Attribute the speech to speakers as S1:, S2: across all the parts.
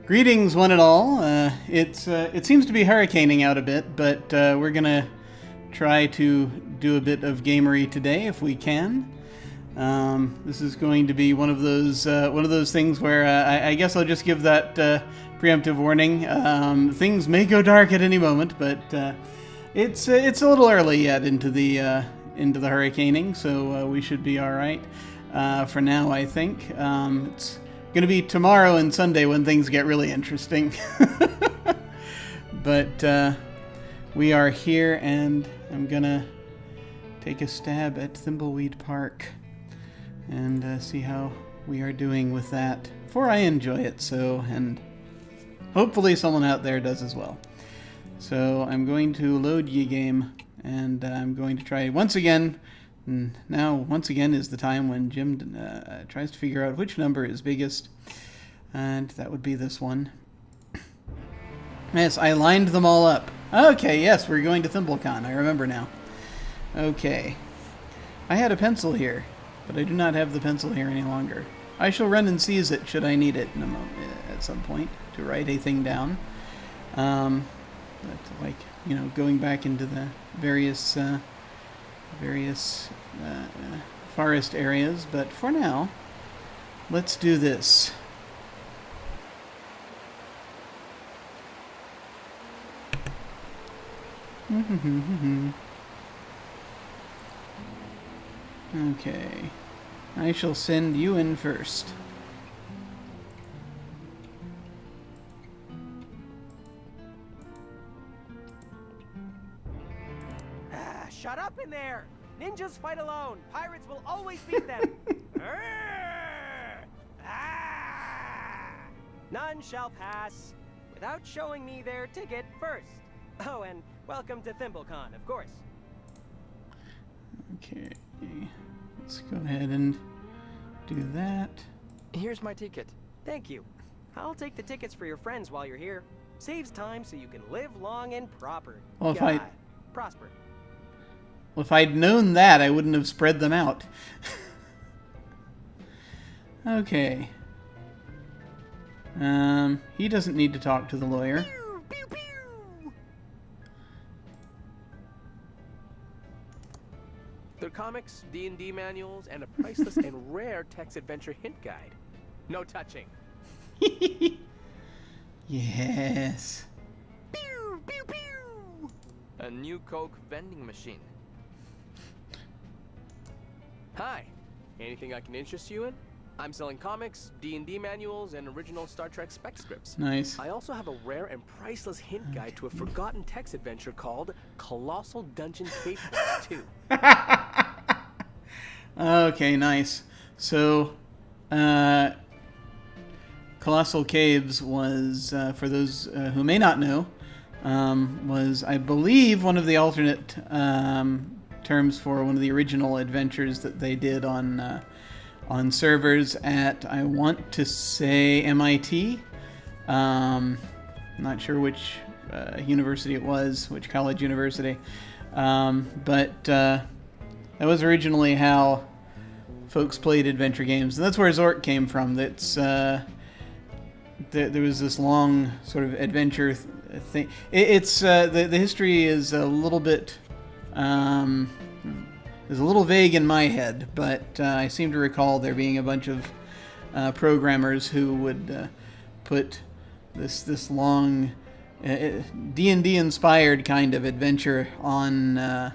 S1: Greetings, one and all. It seems to be hurricaning out a bit, but we're gonna try to do a bit of gamery today if we can. This is going to be one of those things where I guess I'll just give that preemptive warning. Things may go dark at any moment, but it's a little early yet into the hurricaning, so we should be all right for now. I think it's going to be tomorrow and Sunday when things get really interesting. But we are here, and I'm gonna take a stab at Thimbleweed Park and see how we are doing with that, for I enjoy it so, and hopefully someone out there does as well. So I'm going to load ye game, and I'm going to try once again. Now, once again is the time when Jim tries to figure out which number is biggest, and that would be this one. Yes, I lined them all up. Okay, yes, we're going to ThimbleCon. I remember now. Okay. I had a pencil here, but I do not have the pencil here any longer. I shall run and seize it should I need it in a moment, at some point, to write a thing down. But, like, you know, going back into the various forest areas, but for now, let's do this. Okay, I shall send you in first.
S2: Shut up in there! Ninjas fight alone. Pirates will always beat them. None shall pass without showing me their ticket first. Oh, and welcome to ThimbleCon, of course.
S1: Okay, let's go ahead and do that.
S3: Here's my ticket.
S2: Thank you. I'll take the tickets for your friends while you're here. Saves time so you can live long and proper.
S1: Well,
S2: prosper.
S1: Well, if I'd known that, I wouldn't have spread them out. Okay. He doesn't need to talk to the lawyer.
S2: Pew, pew, pew.
S3: They're comics, D&D manuals, and a priceless and rare text adventure hint guide. No touching.
S1: Yes.
S2: Pew, pew, pew.
S3: A new Coke vending machine. Hi. Anything I can interest you in? I'm selling comics, D&D manuals, and original Star Trek spec scripts.
S1: Nice.
S3: I also have a rare and priceless hint guide to a forgotten text adventure called Colossal Dungeon Cave Quest 2.
S1: Okay, nice. So, Colossal Caves was, for those who may not know, was, I believe, one of the alternate terms for one of the original adventures that they did on servers at, I want to say, MIT. Not sure which university it was, which college university, but that was originally how folks played adventure games, and that's where Zork came from. That's there was this long sort of adventure thing. It's the history is a little bit is a little vague in my head, but I seem to recall there being a bunch of programmers who would put this long D&D inspired kind of adventure on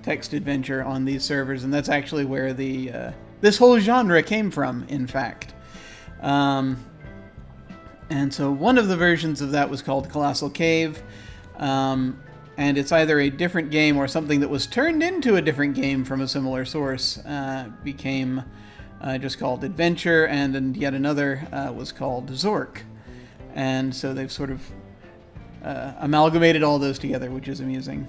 S1: text adventure on these servers, and that's actually where the this whole genre came from, in fact. And so one of the versions of that was called Colossal Cave, and it's either a different game or something that was turned into a different game from a similar source became just called Adventure, and then yet another was called Zork. And so they've sort of amalgamated all those together, which is amusing.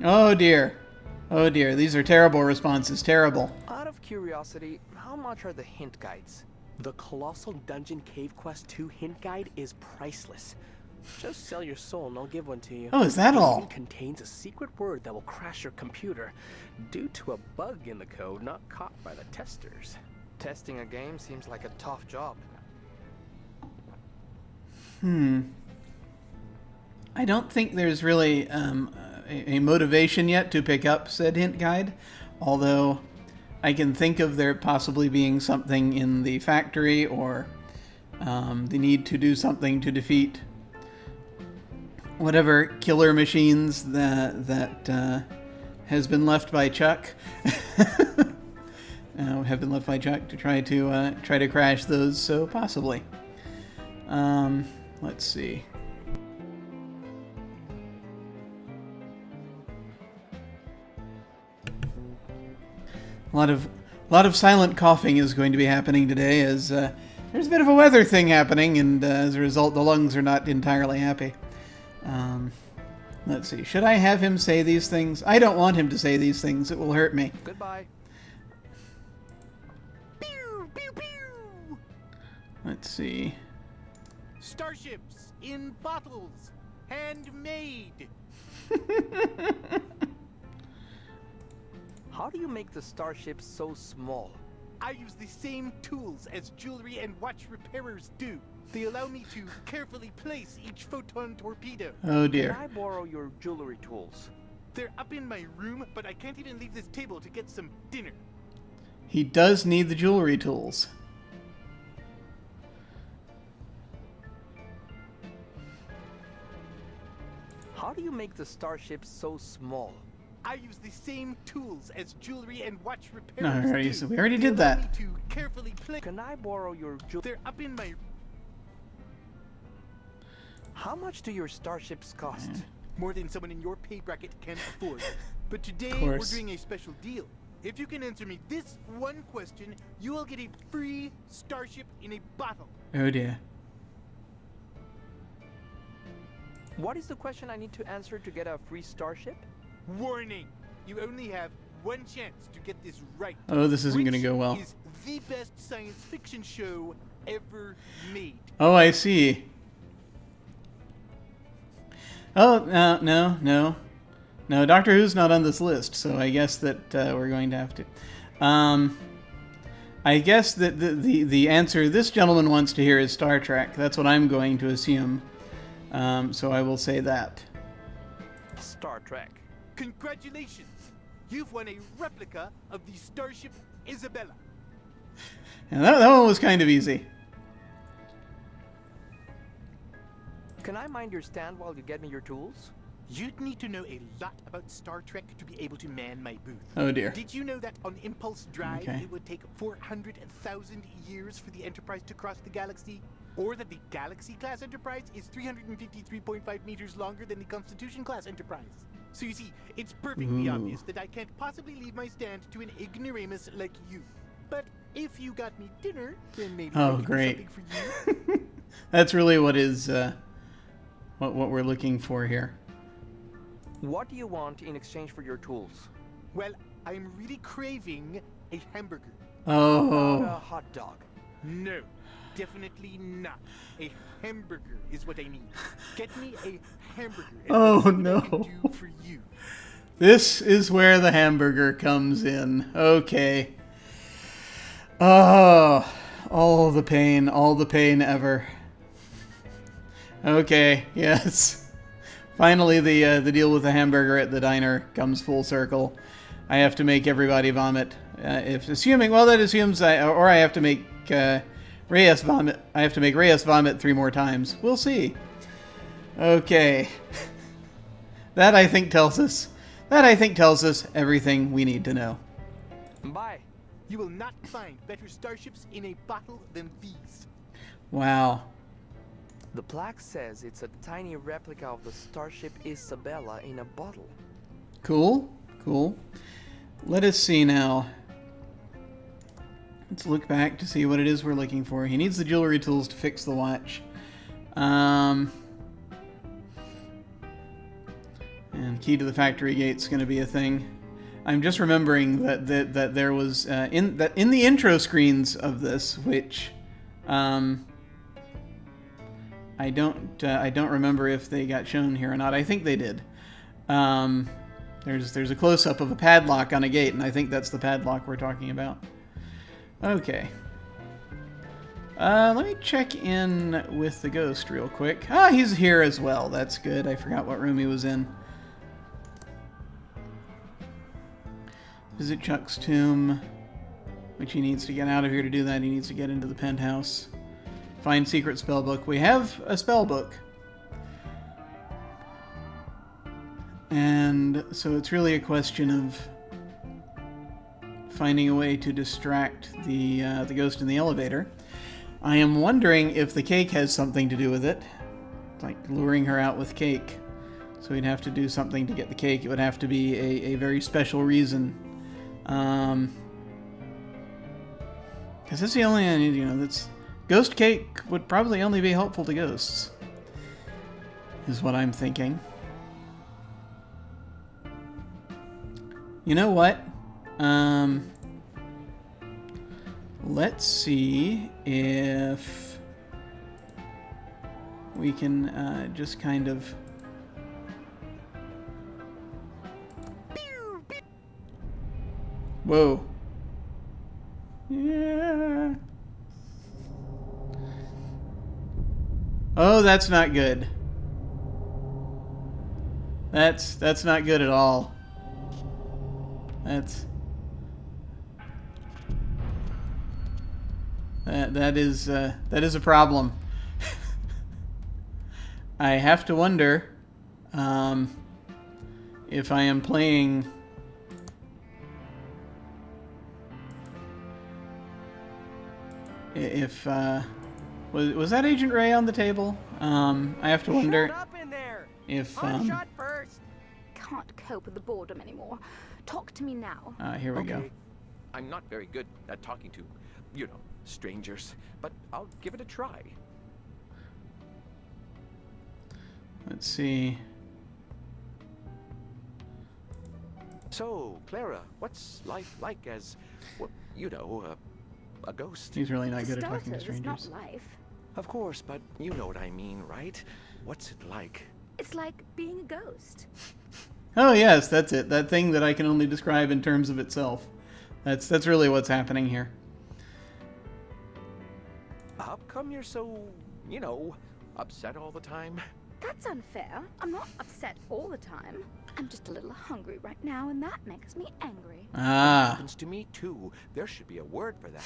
S1: Oh dear. Oh dear, these are terrible responses, terrible.
S3: Out of curiosity, how much are the hint guides? The Colossal Dungeon Cave Quest 2 hint guide is priceless. Just sell your soul and I'll give one to you.
S1: Oh, is that all?
S3: It contains a secret word that will crash your computer due to a bug in the code not caught by the testers.
S4: Testing a game seems like a tough job.
S1: I don't think there's really a motivation yet to pick up said hint guide, although I can think of there possibly being something in the factory or the need to do something to defeat whatever killer machines that has been left by Chuck. Have been left by Chuck to try to crash those. So possibly. Let's see. A lot of silent coughing is going to be happening today, as there's a bit of a weather thing happening, and as a result, the lungs are not entirely happy. Let's see. Should I have him say these things? I don't want him to say these things. It will hurt me.
S3: Goodbye.
S4: Pew, pew, pew.
S1: Let's see.
S4: Starships in bottles, handmade.
S3: How do you make the starships so small?
S4: I use the same tools as jewelry and watch repairers do. They allow me to carefully place each photon torpedo.
S1: Oh
S3: Can
S1: dear.
S3: I borrow your jewelry tools?
S4: They're up in my room, but I can't even leave this table to get some dinner.
S1: He does need the jewelry tools.
S3: How do you make the starships so small?
S4: I use the same tools as jewelry and watch
S1: No,
S4: repairers do.
S1: we already
S4: They
S1: did
S4: allow
S1: that.
S4: me to carefully place.
S3: Can I borrow your jewelry?
S4: They're up in my.
S3: How much do your starships cost?
S4: More than someone in your pay bracket can afford. But today
S1: Of
S4: we're
S1: course.
S4: doing a special deal. If you can answer me this one question, you will get a free starship in a bottle.
S1: Oh dear.
S3: What is the question I need to answer to get a free starship?
S4: Warning! You only have one chance to get this right.
S1: Oh, this isn't going to
S4: Which
S1: go well.
S4: is the best science fiction show ever made.
S1: Oh, I see. Oh, no. Doctor Who's not on this list, so I guess that we're going to have to. I guess that the answer this gentleman wants to hear is Star Trek. That's what I'm going to assume. So I will say that.
S3: Star Trek.
S4: Congratulations! You've won a replica of the Starship Isabella.
S1: And that one was kind of easy.
S3: Can I mind your stand while you get me your tools?
S4: You'd need to know a lot about Star Trek to be able to man my booth.
S1: Oh dear.
S4: Did you know that on Impulse Drive
S1: Okay.
S4: it would take 400,000 years for the Enterprise to cross the galaxy? Or that the Galaxy-class Enterprise is 353.5 meters longer than the Constitution-class Enterprise? So you see, it's perfectly
S1: Ooh.
S4: obvious that I can't possibly leave my stand to an ignoramus like you. But if you got me dinner, then maybe I
S1: Oh,
S4: could do
S1: great.
S4: something for you.
S1: That's really what is what we're looking for here.
S3: What do you want in exchange for your tools?
S4: Well, I'm really craving a hamburger.
S3: Not a
S1: Oh.
S3: hot dog.
S4: No, definitely not. A hamburger is what I need. Get me a hamburger. And
S1: Oh,
S4: I'll see what I
S1: no.
S4: can do for you.
S1: This is where the hamburger comes in. Okay. Oh, all the pain ever. Okay, yes. Finally, the deal with the hamburger at the diner comes full circle. I have to make everybody vomit. That assumes I have to make Reyes vomit. I have to make Reyes vomit 3 more times. We'll see. Okay. That I think tells us everything we need to know.
S3: Bye.
S4: You will not find better starships in a bottle than these.
S1: Wow.
S3: The plaque says it's a tiny replica of the Starship Isabella in a bottle.
S1: Cool. Let us see now. Let's look back to see what it is we're looking for. He needs the jewelry tools to fix the watch. And key to the factory gate's going to be a thing. I'm just remembering that there was in the intro screens of this, which I don't remember if they got shown here or not. I think they did. There's a close-up of a padlock on a gate, and I think that's the padlock we're talking about. Okay. Let me check in with the ghost real quick. Ah, he's here as well. That's good. I forgot what room he was in. Visit Chuck's tomb, which he needs to get out of here to do that. He needs to get into the penthouse. Find secret spell book. We have a spell book. And so it's really a question of finding a way to distract the ghost in the elevator. I am wondering if the cake has something to do with it. Like luring her out with cake. So we'd have to do something to get the cake. It would have to be a very special reason. Because that's the only, that's... Ghost cake would probably only be helpful to ghosts. Is what I'm thinking. You know what? Let's see if we can just kind of... Whoa. Yeah. Oh, that's not good. That's not good at all. That is a problem. I have to wonder if I am playing was that Agent Ray on the table? I have to wonder
S2: Shut up in there.
S1: if
S2: I'm shot first.
S5: Can't cope with the boredom anymore. Talk to me now.
S1: here we go.
S3: I'm not very good at talking to, strangers, but I'll give it a try.
S1: Let's see.
S3: So, Clara, what's life like as, a ghost?
S1: He's really not
S5: For
S1: good at talking to
S5: starters, it's
S1: strangers.
S5: not life.
S3: Of course, but you know what I mean, right? What's it like?
S5: It's like being a ghost.
S1: Oh yes, that's it. That thing that I can only describe in terms of itself. That's really what's happening here.
S3: How come you're so, upset all the time?
S5: That's unfair. I'm not upset all the time. I'm just a little hungry right now, and that makes me angry.
S1: Ah,
S3: Happens to me too. There should be a word for that.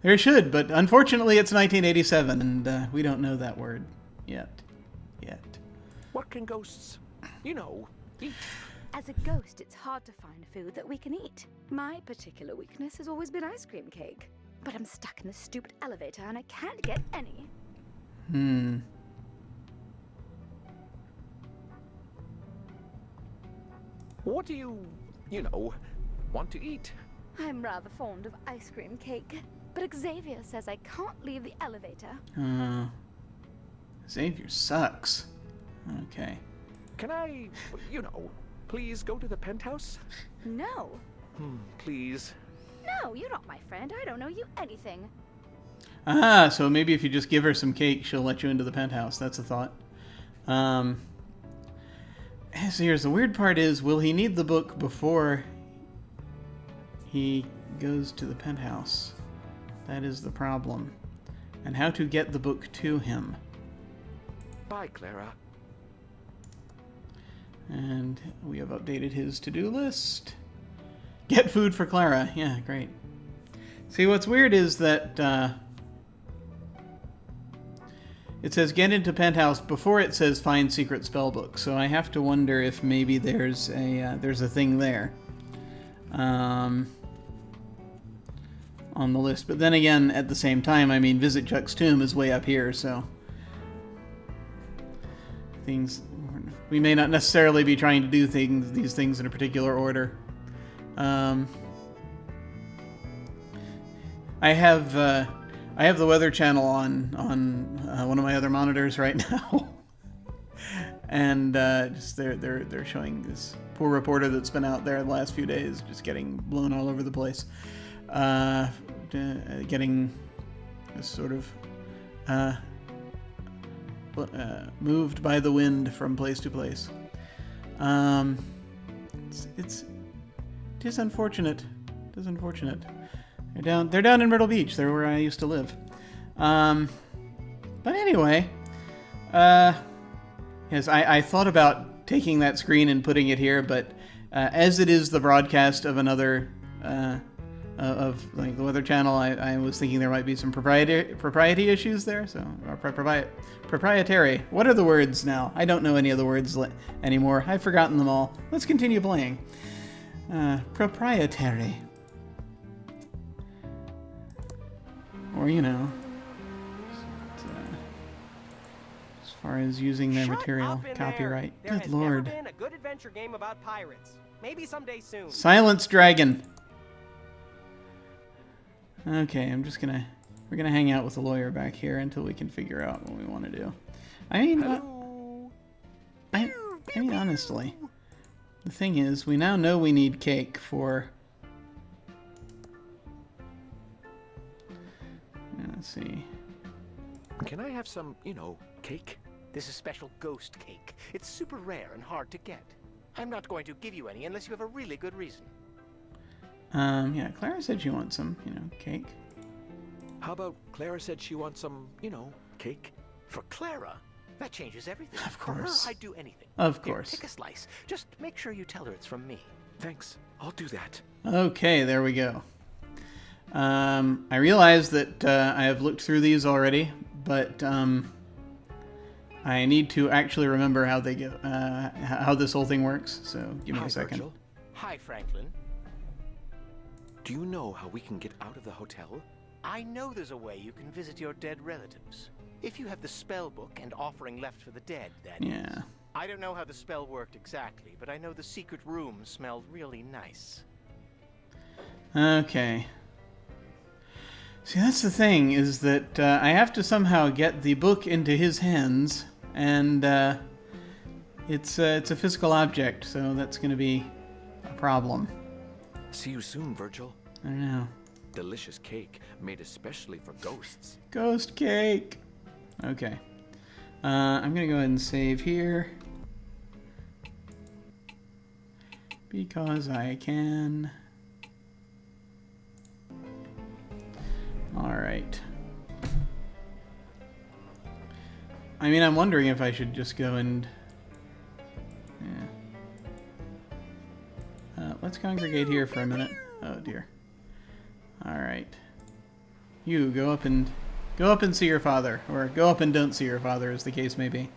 S1: there should, but unfortunately it's 1987, and we don't know that word yet.
S3: What can ghosts, eat?
S5: As a ghost, it's hard to find food that we can eat. My particular weakness has always been ice cream cake. But I'm stuck in this stupid elevator, and I can't get any.
S3: What do you, want to eat?
S5: I'm rather fond of ice cream cake. But Xavier says I can't leave the elevator.
S1: Xavier sucks. Okay.
S3: Can I, please go to the penthouse?
S5: No.
S3: Please.
S5: No, you're not my friend. I don't know you anything.
S1: Ah, so maybe if you just give her some cake, she'll let you into the penthouse. That's a thought. So here's the weird part is, will he need the book before he goes to the penthouse? That is the problem. And how to get the book to him.
S3: Bye, Clara.
S1: And we have updated his to-do list. Get food for Clara. Yeah, great. See, what's weird is that it says get into penthouse before it says find secret spellbook. So I have to wonder if maybe there's a thing there on the list. But then again, at the same time, I mean, visit Chuck's tomb is way up here, so we may not necessarily be trying to do these things in a particular order. I have the Weather Channel on one of my other monitors right now, and just they're showing this poor reporter that's been out there the last few days, just getting blown all over the place, getting this sort of moved by the wind from place to place. It is unfortunate. It is unfortunate. They're down in Myrtle Beach. They're where I used to live. But anyway, yes, I thought about taking that screen and putting it here, but as it is the broadcast of another, of like the Weather Channel, I was thinking there might be some propriety issues there, so, or proprietary. What are the words now? I don't know any of the words anymore. I've forgotten them all. Let's continue playing. Proprietary. Or, you know, as far as using their material, copyright.
S2: There
S1: Good
S2: has
S1: lord.
S2: never been a good adventure game about pirates. Maybe someday soon.
S1: Silence Dragon. Okay, we're gonna hang out with the lawyer back here until we can figure out what we want to do. I mean, I mean, honestly, the thing is, we now know we need cake for. Let's see.
S6: Can I have some, you know, cake?
S4: This is special ghost cake. It's super rare and hard to get. I'm not going to give you any unless you have a really good reason.
S1: Yeah, Clara said she wants some, you know, cake.
S6: How about Clara said she wants some, you know, cake?
S4: For Clara, that changes everything.
S1: Of
S4: For her,
S1: course.
S4: I'd do anything.
S1: Of
S4: Here,
S1: course.
S4: take a slice. Just make sure you tell her it's from me.
S6: Thanks. I'll do that.
S1: Okay, there we go. I realize that I have looked through these already, but I need to actually remember how they go, how this whole thing works. So give me
S6: Hi,
S1: a second.
S6: Virgil.
S4: Hi, Franklin.
S6: Do you know how we can get out of the hotel?
S4: I know there's a way you can visit your dead relatives. If you have the spell book and offering left for the dead, that is.
S1: Yeah.
S4: I don't know how the spell worked exactly, but I know the secret room smelled really nice.
S1: Okay. See, that's the thing, is that I have to somehow get the book into his hands, and it's a physical object, so that's going to be a problem.
S6: See you soon, Virgil.
S1: I don't know.
S6: Delicious cake made especially for ghosts.
S1: Ghost cake! Okay. I'm going to go ahead and save here. Because I can. Alright. I mean, I'm wondering if I should just go and... Yeah. Let's congregate here for a minute. Oh dear. Alright. You, go up and see your father. Or go up and don't see your father, as the case may be.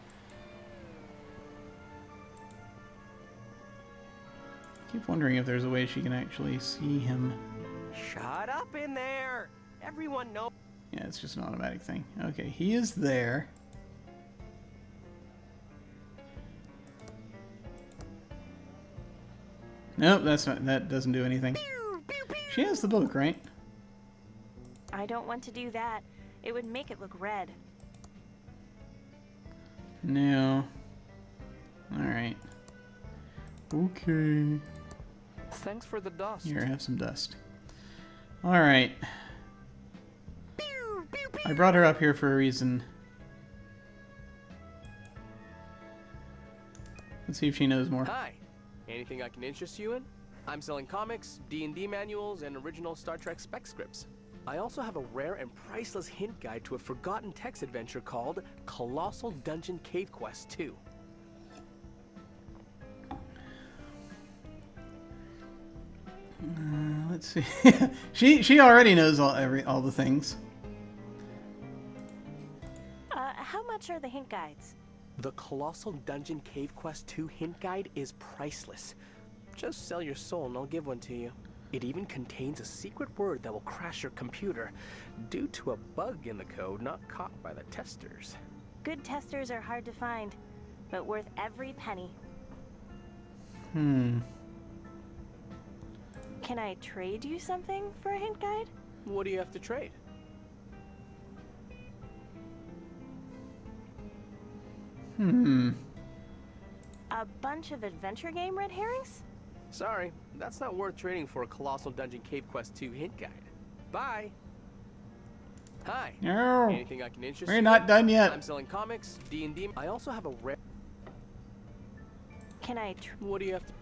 S1: I keep wondering if there's a way she can actually see him.
S2: Shut up in there. Everyone knows.
S1: Yeah, it's just an automatic thing. Okay, he is there. Nope, that doesn't do anything. She has the book, right?
S7: I don't want to do that. It would make it look red.
S1: No. Alright. Okay.
S3: Thanks for the dust.
S1: Here, have some dust. Alright. I brought her up here for a reason. Let's see if she knows more.
S3: Hi. Anything I can interest you in? I'm selling comics, D&D manuals, and original Star Trek spec scripts. I also have a rare and priceless hint guide to a forgotten text adventure called Colossal Dungeon Cave Quest 2.
S1: Let's see. she already knows all the things.
S7: How much are the hint guides?
S3: The Colossal Dungeon Cave Quest 2 hint guide is priceless. Just sell your soul and I'll give one to you. It even contains a secret word that will crash your computer due to a bug in the code not caught by the testers.
S7: Good testers are hard to find, but worth every penny.
S1: Hmm.
S7: Can I trade you something for a hint guide?
S3: What do you have to trade?
S1: Hmm.
S7: A bunch of adventure game red herrings?
S3: Sorry, that's not worth trading for a Colossal Dungeon Cave Quest 2 hint guide. Bye. Hi.
S1: No.
S3: Anything I can interest
S1: We're
S3: you
S1: not
S3: in?
S1: done yet.
S3: I'm selling comics, D&D. I also have a rare...
S7: Can I
S3: What do you have to...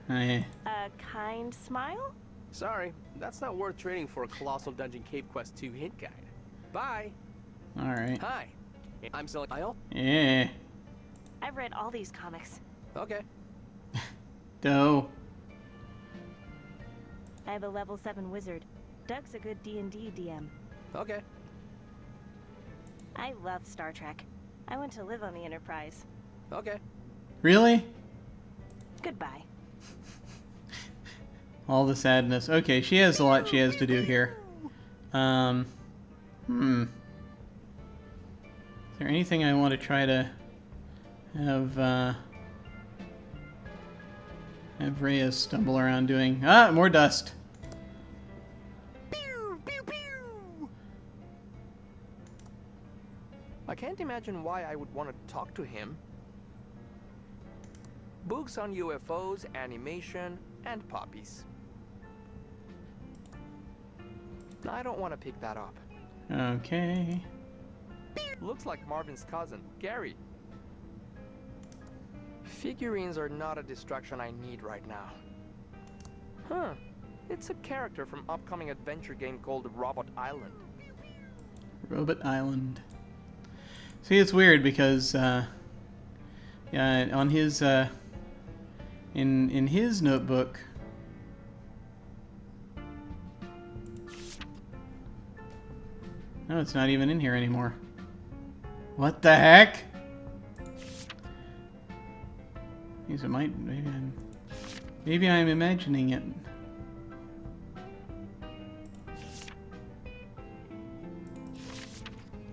S1: Hey.
S7: a kind smile?
S3: Sorry, that's not worth trading for a Colossal Dungeon Cave Quest 2 hint guide. Bye.
S1: All right.
S3: Hi. I'm selling aisle.
S1: Yeah.
S7: I've read all these comics.
S3: Okay.
S1: Doe.
S7: I have a level 7 wizard. Doug's a good D&D DM.
S3: Okay.
S7: I love Star Trek. I want to live on the Enterprise.
S3: Okay.
S1: Really?
S7: Goodbye.
S1: All the sadness. Okay, she has a lot she has to do here. Is there anything I want to try to have Rhea stumble around doing? Ah, more dust.
S4: Pew, pew, pew.
S6: I can't imagine why I would want to talk to him. Books on UFOs, animation, and poppies. I don't want to pick that up.
S1: Okay.
S6: Looks like Marvin's cousin, Gary. Figurines are not a distraction I need right now. Huh. It's a character from upcoming adventure game called Robot Island.
S1: Robot Island. See, it's weird because yeah, on his in his notebook. No, it's not even in here anymore. What the heck? Because it might, maybe I'm imagining it.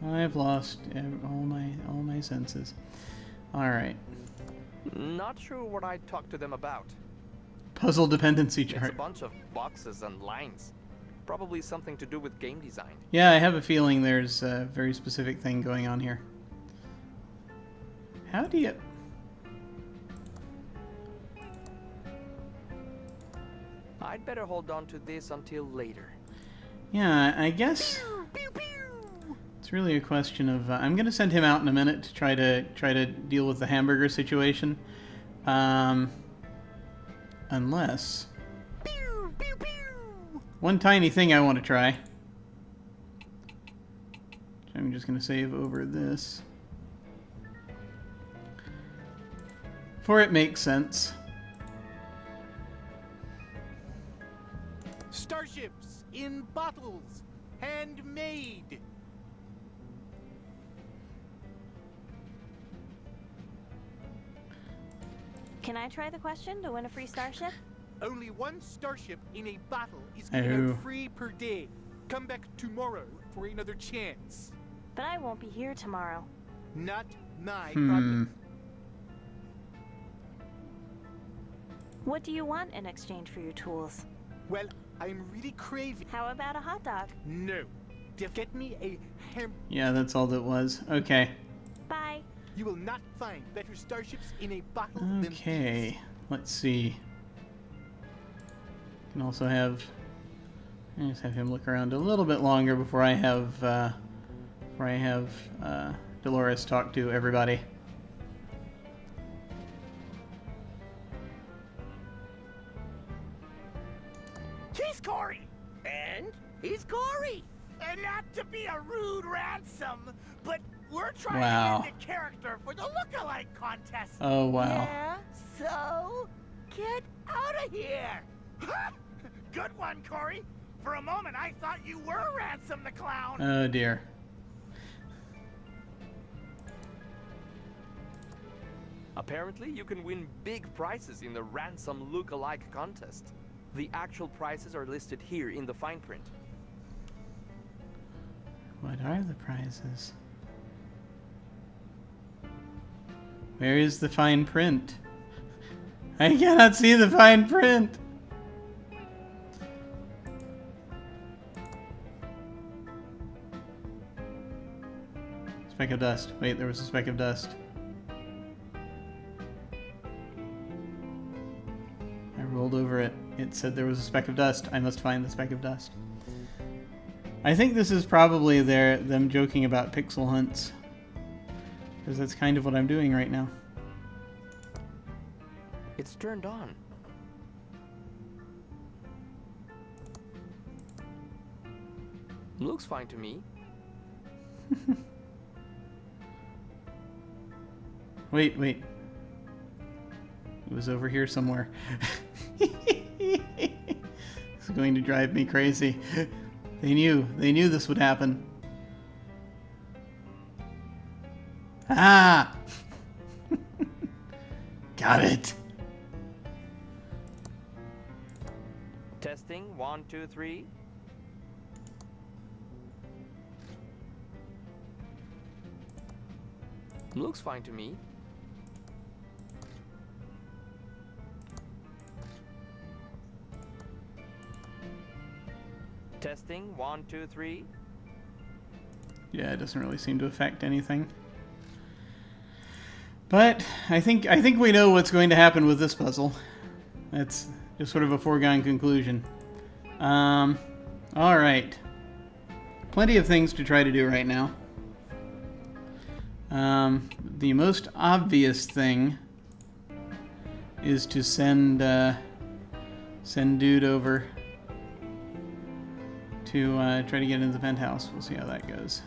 S1: I've lost all my senses. All right.
S6: Not sure what I'd talk to them about.
S1: Puzzle dependency
S6: It's a
S1: chart.
S6: bunch of boxes and lines. Probably something to do with game design.
S1: Yeah, I have a feeling there's a very specific thing going on here. How do you...
S6: I'd better hold on to this until later.
S1: Yeah, I guess it's really a question of... I'm going to send him out in a minute to try to deal with the hamburger situation. Unless... One tiny thing I want to try. I'm just going to save over this. For it makes sense.
S4: Starships in bottles, handmade.
S7: Can I try the question to win a free starship?
S4: Only one starship in a bottle is given
S1: Oh.
S4: out free per day. Come back tomorrow for another chance.
S7: But I won't be here tomorrow.
S4: Not my problem.
S7: What do you want in exchange for your tools?
S4: Well, I'm really craving.
S7: How about a hot dog?
S4: No. Get me a ham.
S1: Yeah, that's all that was. Okay.
S7: Bye.
S4: You will not find better starships in a bottle than
S1: Okay. Let's see. Can also have... Just have him look around a little bit longer before I have Dolores talk to everybody.
S4: He's Corey! And he's Corey! And not to be a rude ransom, but we're trying
S1: Wow.
S4: to get a character for the look-alike contest.
S1: Oh, wow.
S4: Yeah, so get out of here! Good one, Corey. For a moment, I thought you were Ransom the Clown.
S1: Oh, dear.
S6: Apparently, you can win big prizes in the Ransom Look-alike contest. The actual prizes are listed here in the fine print.
S1: What are the prizes? Where is the fine print? I cannot see the fine print! Speck of dust. Wait, there was a speck of dust. I rolled over it. It said there was a speck of dust. I must find the speck of dust. I think this is probably them joking about pixel hunts. Because that's kind of what I'm doing right now.
S6: It's turned on. Looks fine to me.
S1: Wait. It was over here somewhere. It's going to drive me crazy. They knew this would happen. Ah! Got it.
S6: Testing, 1, 2, 3. Looks fine to me. Testing, 1, 2, 3.
S1: Yeah, it doesn't really seem to affect anything. But I think we know what's going to happen with this puzzle. That's just sort of a foregone conclusion. All right. Plenty of things to try to do right now. The most obvious thing is to send Dude over to try to get into the penthouse. We'll see how that goes.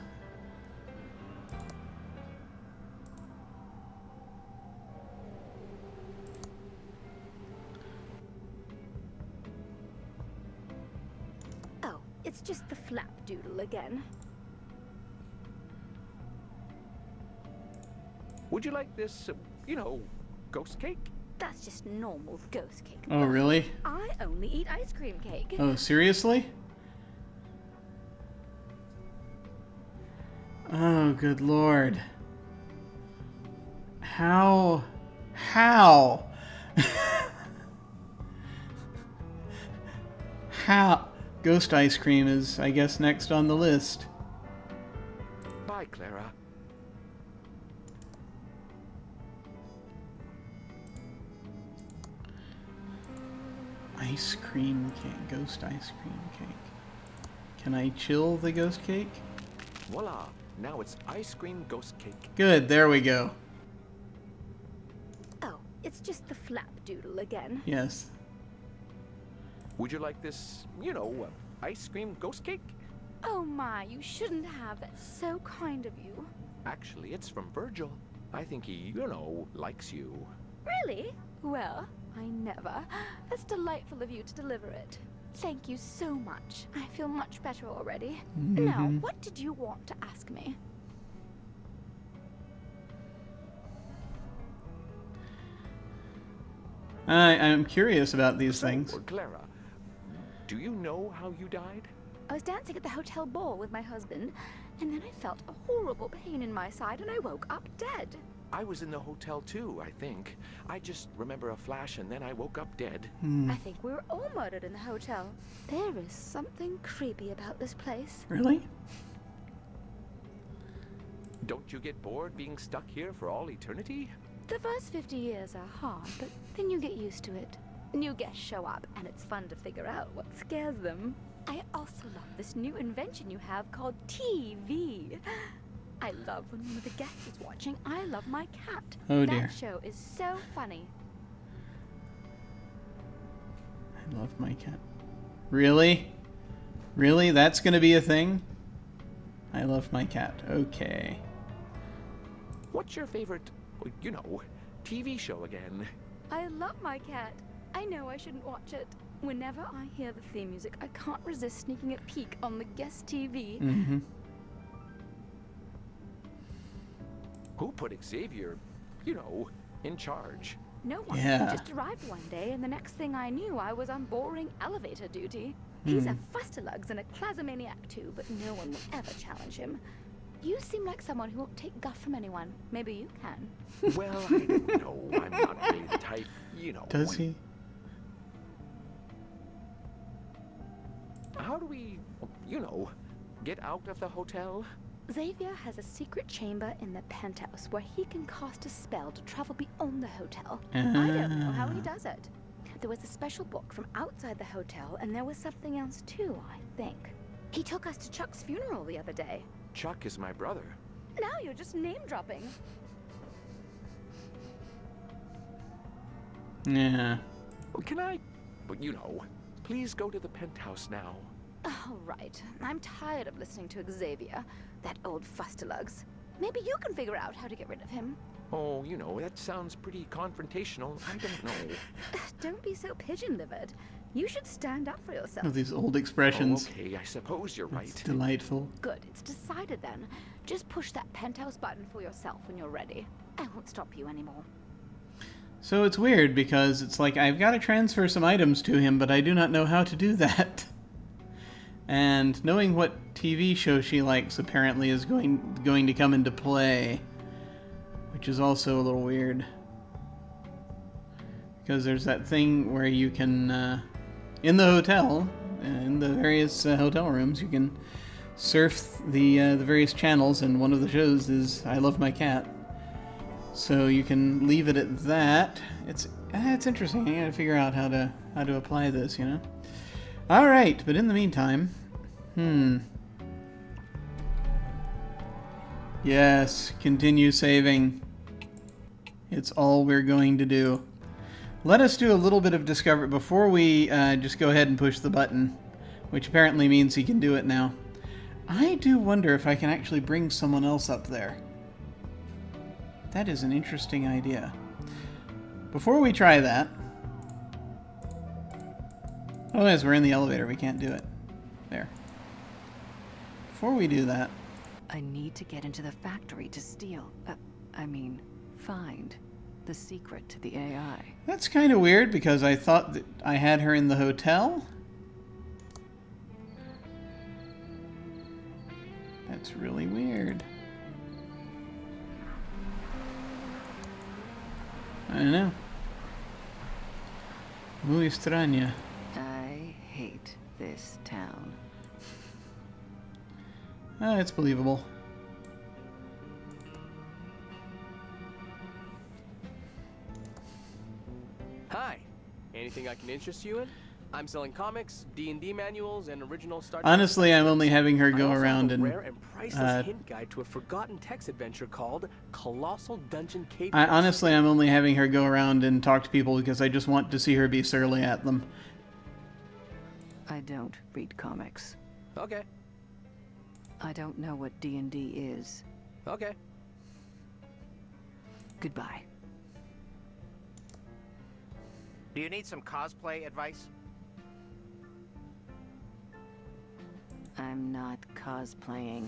S5: Oh, it's just the flapdoodle again.
S8: Would you like this, ghost cake?
S5: That's just normal ghost cake.
S1: Oh, really?
S5: I only eat ice cream cake.
S1: Oh, seriously? Oh, good Lord. How? How? Ghost ice cream is, I guess, next on the list.
S8: Bye, Clara.
S1: Ice cream cake. Ghost ice cream cake. Can I chill the ghost cake?
S8: Voila! Now it's ice cream ghost cake.
S1: Good, there we go.
S5: Oh, it's just the flapdoodle again.
S1: Yes.
S8: Would you like this, ice cream ghost cake?
S5: Oh my, you shouldn't have. That's so kind of you.
S8: Actually, it's from Virgil. I think he, likes you.
S5: Really? Well, I never. That's delightful of you to deliver it. Thank you so much. I feel much better already. Now, what did you want to ask me?
S1: I'm curious about these things.
S8: Clara, do you know how you died?
S5: I was dancing at the hotel ball with my husband, and then I felt a horrible pain in my side, and I woke up dead.
S8: I was in the hotel too, I think. I just remember a flash and then I woke up dead.
S5: I think we were all murdered in the hotel. There is something creepy about this place.
S1: Really?
S8: Don't you get bored being stuck here for all eternity?
S5: The first 50 years are hard, but then you get used to it. New guests show up, and it's fun to figure out what scares them. I also love this new invention you have called TV. I love when one of the guests is watching I Love My Cat.
S1: Oh, dear.
S5: That show is so funny.
S1: I love my cat. Really? Really? That's gonna be a thing? I love my cat. Okay.
S8: What's your favorite, TV show again?
S5: I love my cat. I know I shouldn't watch it. Whenever I hear the theme music, I can't resist sneaking a peek on the guest TV.
S1: Mm-hmm.
S8: Who put Xavier, in charge?
S5: No one.
S1: Yeah.
S5: He just arrived one day, and the next thing I knew, I was on boring elevator duty. He's a fustalugs and a clazomaniac too, but no one will ever challenge him. You seem like someone who won't take guff from anyone. Maybe you can.
S8: Well, I don't know. I'm not really the type,
S1: Does he?
S8: How do we, get out of the hotel?
S5: Xavier has a secret chamber in the penthouse where he can cast a spell to travel beyond the hotel. I don't know how he does it. There was a special book from outside the hotel, and there was something else too, I think. He took us to Chuck's funeral the other day.
S8: Chuck is my brother.
S5: Now you're just name-dropping.
S1: Yeah.
S8: Can I, please go to the penthouse now.
S5: All right. I'm tired of listening to Xavier, that old fustalugs. Maybe you can figure out how to get rid of him.
S8: Oh, you know, that sounds pretty confrontational. I don't know.
S5: Don't be so pigeon-livered. You should stand up for yourself.
S1: Oh, these old expressions.
S8: Okay, I suppose you're right.
S1: It's delightful.
S5: Good, it's decided then. Just push that penthouse button for yourself when you're ready. I won't stop you anymore.
S1: So it's weird because it's like I've got to transfer some items to him, but I do not know how to do that. And knowing what TV show she likes apparently is going to come into play, which is also a little weird. Because there's that thing where you can, in the hotel, in the various hotel rooms, you can surf the various channels, and one of the shows is I Love My Cat. So you can leave it at that. It's interesting. I gotta figure out how to apply this, you know. All right, but in the meantime, yes, continue saving. It's all we're going to do. Let us do a little bit of discovery before we just go ahead and push the button, which apparently means he can do it now. I do wonder if I can actually bring someone else up there. That is an interesting idea. Before we try that... Oh, as we're in the elevator, we can't do it. There. Before we do that...
S9: I need to get into the factory to steal... find the secret to the AI.
S1: That's kind of weird, because I thought that I had her in the hotel. That's really weird. I don't know. Muy extraña.
S9: I hate this town.
S1: Ah, it's believable.
S3: Hi. Anything I can interest you in? I'm selling comics, D&D manuals, and original Star Trek.
S1: Honestly, I'm only having her
S3: I
S1: go
S3: also
S1: around
S3: have a
S1: and...
S3: rare and priceless hint guide to a forgotten text adventure called Colossal Dungeon Cave.
S1: Honestly, I'm only having her go around and talk to people because I just want to see her be surly at them.
S9: I don't read comics.
S3: Okay.
S9: I don't know what D&D is.
S3: Okay.
S9: Goodbye.
S10: Do you need some cosplay advice?
S9: I'm not cosplaying.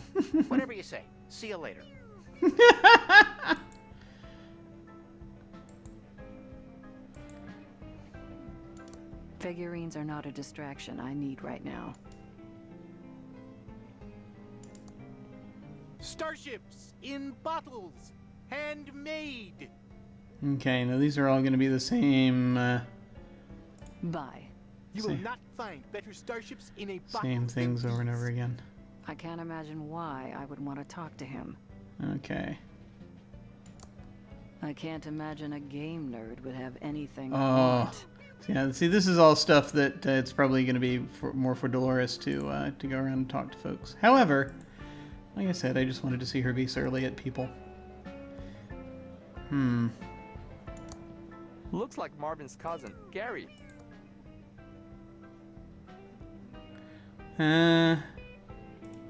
S10: Whatever you say. See you later.
S9: Figurines are not a distraction I need right now.
S4: Starships in bottles, handmade.
S1: Okay, now these are all going to be the same...
S9: Bye.
S4: You will not find better starships in a bottle.
S1: Same things over and over again.
S9: I can't imagine why I would want to talk to him.
S1: Okay.
S9: I can't imagine a game nerd would have anything I
S1: Oh.
S9: want.
S1: Yeah, see, this is all stuff that it's probably going to be more for Dolores to go around and talk to folks. However, like I said, I just wanted to see her be surly at people.
S6: Looks like Marvin's cousin, Gary.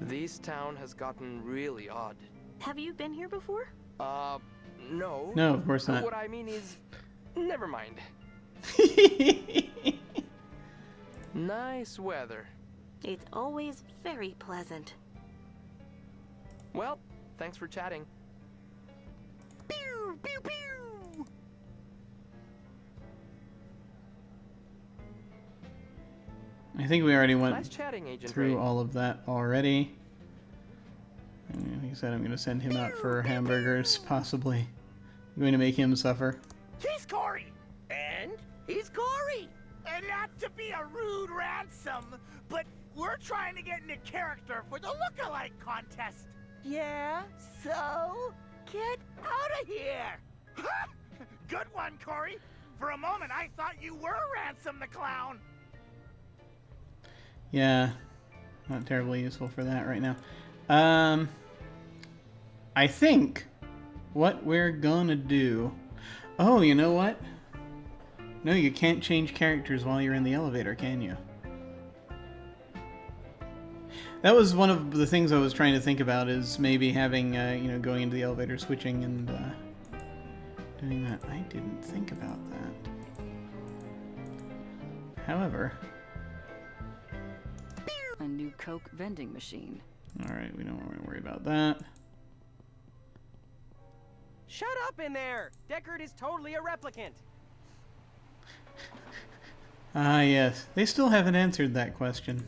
S6: This town has gotten really odd.
S7: Have you been here before?
S6: No.
S1: No, of course not.
S6: What I mean is, never mind. Nice weather.
S7: It's always very pleasant.
S6: Well, thanks for chatting.
S4: Pew, pew, pew.
S1: I think we already went
S6: Nice chatting, Agent
S1: through
S6: Ray.
S1: all of that already. Like I said, I'm going to send him out for hamburgers, possibly. I'm going to make him suffer.
S4: He's Corey. And he's Corey. And not to be a rude ransom, but we're trying to get into character for the look-alike contest. Yeah? So? Get out of here! Good one, Corey. For a moment, I thought you were Ransom the Clown.
S1: Yeah, not terribly useful for that right now. I think what we're gonna do... Oh, you know what? No, you can't change characters while you're in the elevator, can you? That was one of the things I was trying to think about, is maybe having, you know, going into the elevator, switching, and doing that. I didn't think about that. However...
S9: A new Coke vending machine.
S1: Alright, we don't want to worry about that.
S2: Shut up in there! Deckard is totally a replicant.
S1: Ah, yes. They still haven't answered that question.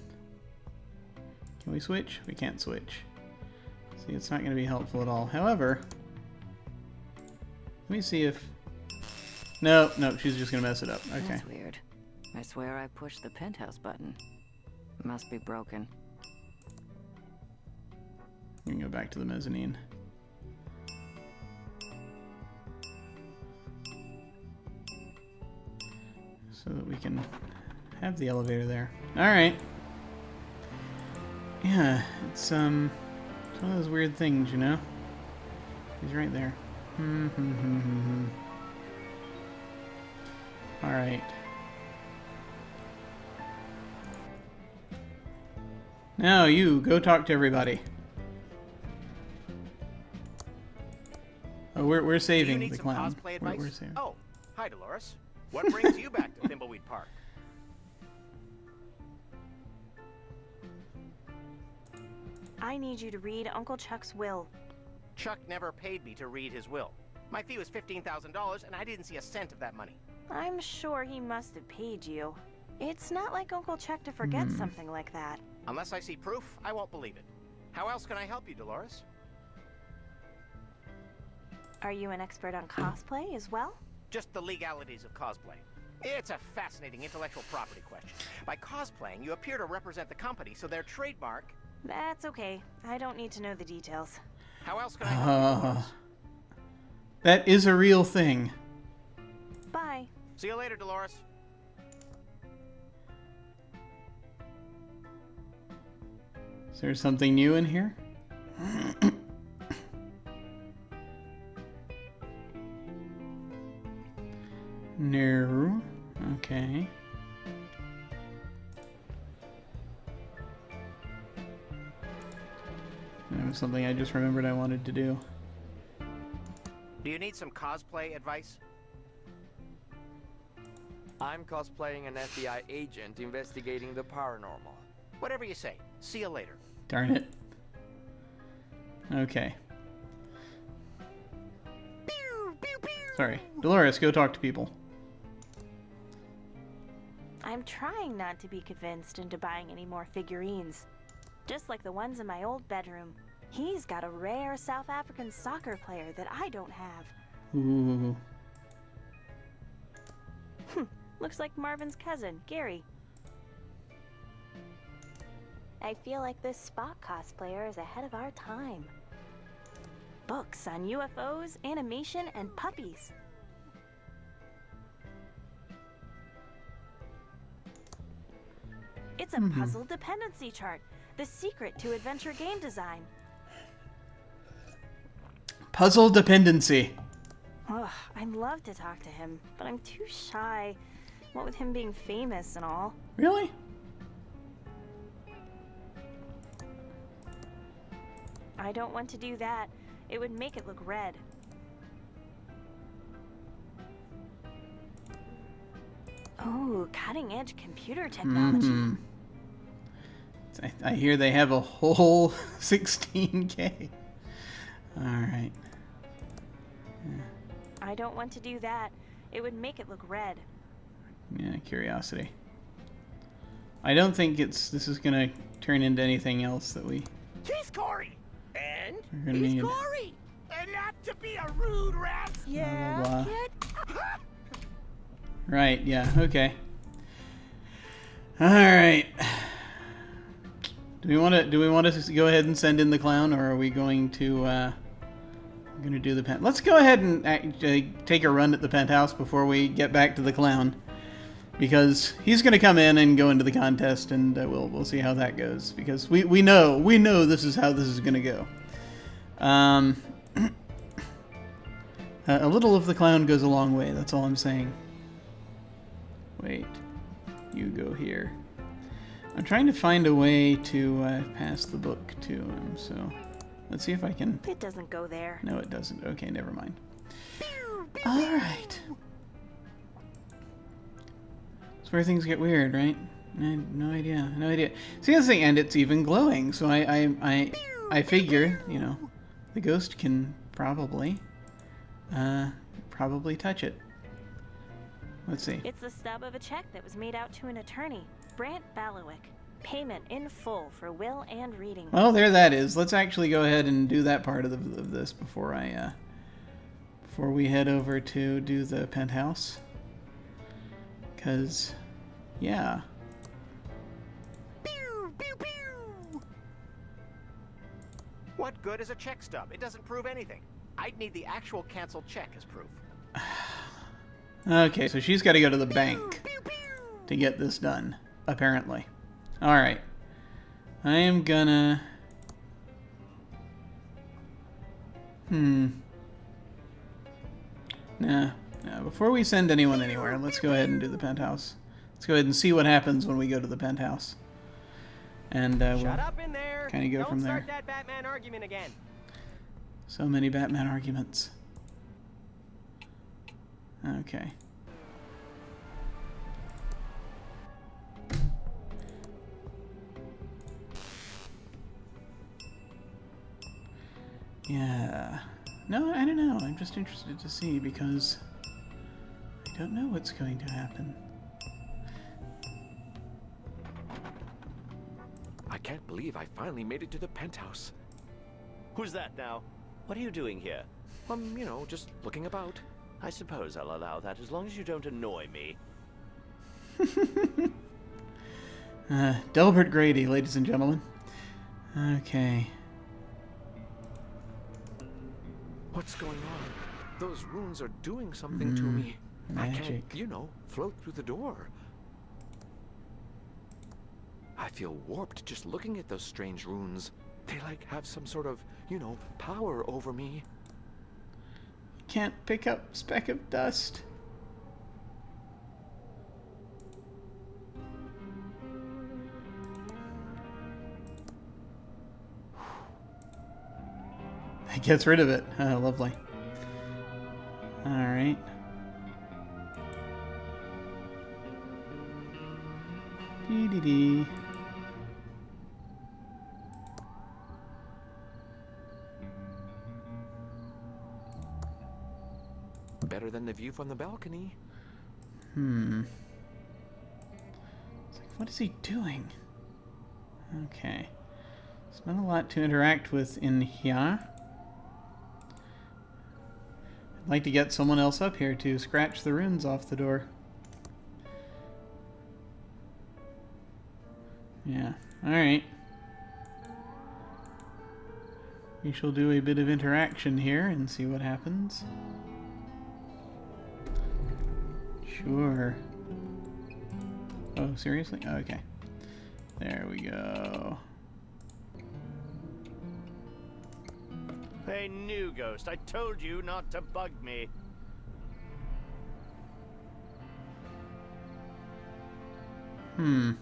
S1: Can we switch? We can't switch. See, it's not going to be helpful at all. However, let me see if... No, she's just going to mess it up. Okay.
S9: That's weird. I swear I pushed the penthouse button. Must be broken.
S1: We can go back to the mezzanine. So that we can have the elevator there. Alright. Yeah, it's one of those weird things, you know? He's right there. Alright. Now you, go talk to everybody. Oh, we're saving
S10: Do you need
S1: the
S10: some
S1: clown.
S10: cosplay advice?
S1: We're saving.
S10: Oh, hi Dolores. What brings you back to Thimbleweed Park?
S7: I need you to read Uncle Chuck's will.
S10: Chuck never paid me to read his will. My fee was $15,000 and I didn't see a cent of that money.
S7: I'm sure he must have paid you. It's not like Uncle Chuck to forget something like that.
S10: Unless I see proof, I won't believe it. How else can I help you, Dolores?
S7: Are you an expert on cosplay as well?
S10: Just the legalities of cosplay. It's a fascinating intellectual property question. By cosplaying, you appear to represent the company, so their trademark...
S7: That's okay. I don't need to know the details.
S10: How else can I help you, Dolores?
S1: That is a real thing.
S7: Bye.
S10: See you later, Dolores.
S1: Is there something new in here? No. Okay. That was something I just remembered I wanted to do.
S10: Do you need some cosplay advice?
S6: I'm cosplaying an FBI agent investigating the paranormal.
S10: Whatever you say. See you later.
S1: Darn it. Okay. Sorry. Dolores, go talk to people.
S7: I'm trying not to be convinced into buying any more figurines. Just like the ones in my old bedroom. He's got a rare South African soccer player that I don't have.
S1: Ooh.
S7: Looks like Marvin's cousin, Gary. I feel like this Spock cosplayer is ahead of our time. Books on UFOs, animation, and puppies. It's a puzzle dependency chart. The secret to adventure game design.
S1: Puzzle dependency.
S7: Ugh, I'd love to talk to him, but I'm too shy. What with him being famous and all.
S1: Really?
S7: I don't want to do that. It would make it look red. Oh, cutting-edge computer technology.
S1: I hear they have a whole 16K. Alright.
S7: I don't want to do that. It would make it look red.
S1: Yeah, curiosity. I don't think this is gonna turn into anything else that we...
S4: He's Corey! And
S1: We're gonna
S4: he's
S1: need-
S4: Corey! And not to be a rude rat! Yeah,
S1: blah.
S4: kid?
S1: Right, yeah, okay. Alright. Do we want to go ahead and send in the clown, or are we going to do the Let's go ahead and take a run at the penthouse before we get back to the clown, because he's going to come in and go into the contest, and we'll see how that goes, because we know this is how this is going to go. A little of the clown goes a long way. That's all I'm saying. Wait, you go here. I'm trying to find a way to pass the book to him, so let's see if I can...
S7: It doesn't go there.
S1: No, it doesn't. Okay, never mind. Alright. That's where things get weird, right? I had no idea. No idea. See, that's the thing, and it's even glowing, so I figure, you know, the ghost can probably touch it. Let's see.
S7: It's the stub of a check that was made out to an attorney, Brant Balawick. Payment in full for will and reading.
S1: Well, there that is. Let's actually go ahead and do that part of this before we head over to do the penthouse. 'Cause, yeah.
S10: Pew, pew, pew. What good is a check stub? It doesn't prove anything. I'd need the actual canceled check as proof.
S1: Okay, so she's got to go to the bank to get this done, apparently. Alright. I am gonna... Nah. Before we send anyone anywhere, let's go ahead and do the penthouse. Let's go ahead and see what happens when we go to the penthouse. And we'll kind of go from there.
S2: Don't start that Batman argument again.
S1: So many Batman arguments. Okay. Yeah. No, I don't know. I'm just interested to see because I don't know what's going to happen.
S8: I can't believe I finally made it to the penthouse.
S11: Who's that now? What are you doing here?
S8: You know, just looking about.
S11: I suppose I'll allow that as long as you don't annoy me.
S1: Delbert Grady, ladies and gentlemen. Okay.
S8: What's going on? Those runes are doing something to me.
S1: Magic.
S8: I can't, you know, float through the door. I feel warped just looking at those strange runes. They like have some sort of, you know, power over me.
S1: Can't pick up speck of dust. It gets rid of it. Oh, lovely. Alright. Dee-dee-dee.
S8: Better than the view from the balcony.
S1: It's like, what is he doing? Okay. There's not a lot to interact with in here. I'd like to get someone else up here to scratch the runes off the door. Yeah. Alright. We shall do a bit of interaction here and see what happens. Sure. Oh, seriously? Okay. There we go.
S11: Hey, new ghost, I told you not to bug me.
S8: I'm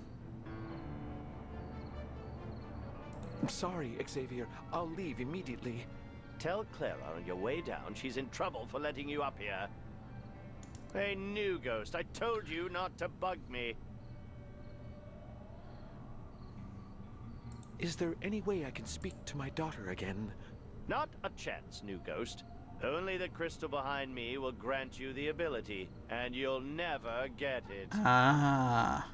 S8: sorry, Xavier. I'll leave immediately.
S11: Tell Clara on your way down she's in trouble for letting you up here. Hey, new ghost, I told you not to bug me.
S8: Is there any way I can speak to my daughter again?
S11: Not a chance, new ghost. Only the crystal behind me will grant you the ability, and you'll never get it.
S1: Ah.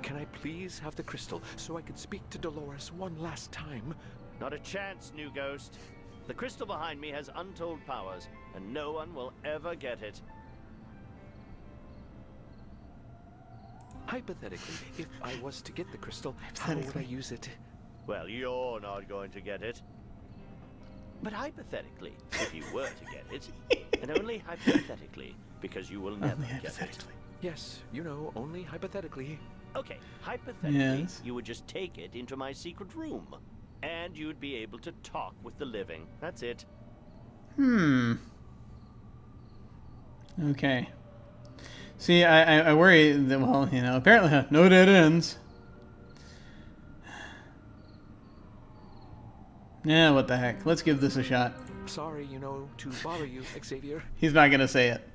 S8: Can I please have the crystal so I can speak to Dolores one last time?
S11: Not a chance, new ghost. The crystal behind me has untold powers, and no one will ever get it.
S8: Hypothetically, if I was to get the crystal, how would I use it?
S11: Well, you're not going to get it. But hypothetically, if you were to get it, and only hypothetically, because you will never get it.
S8: Yes, you know, only hypothetically.
S11: Okay, hypothetically,
S1: Yes.
S11: you would just take it into my secret room, and you'd be able to talk with the living. That's it.
S1: Okay. See, I worry that, well, you know, apparently no dead ends. Yeah, what the heck. Let's give this a shot.
S8: Sorry, you know, to bother you, Xavier.
S1: He's not gonna say it.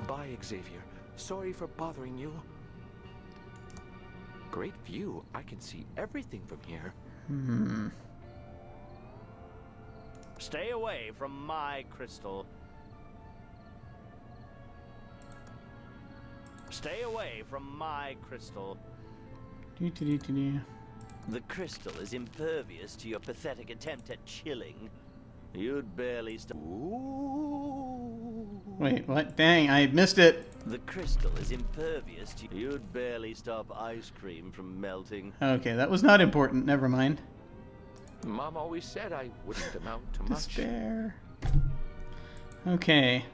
S8: Bye, Xavier. Sorry for bothering you. Great view. I can see everything from here.
S1: Hmm.
S11: Stay away from my crystal. Stay away from my crystal.
S1: Doo-doo-doo-doo-doo.
S11: The crystal is impervious to your pathetic attempt at chilling. You'd barely stop.
S1: Wait, what? Dang, I missed it.
S11: The crystal is impervious to. You'd barely stop ice cream from melting.
S1: Okay, that was not important. Never mind.
S8: Mom always said I wouldn't amount to much.
S1: Despair. Okay.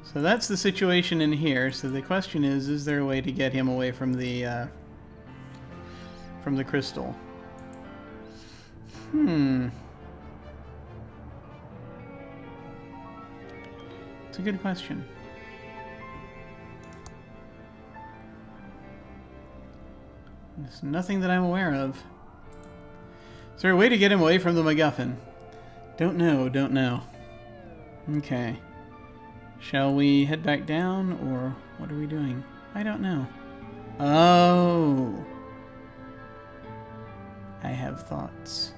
S1: So that's the situation in here. So the question is there a way to get him away from the crystal? It's a good question. There's nothing that I'm aware of. Is there a way to get him away from the MacGuffin? Don't know, don't know. Okay. Shall we head back down, or what are we doing? I don't know. Oh! I have thoughts.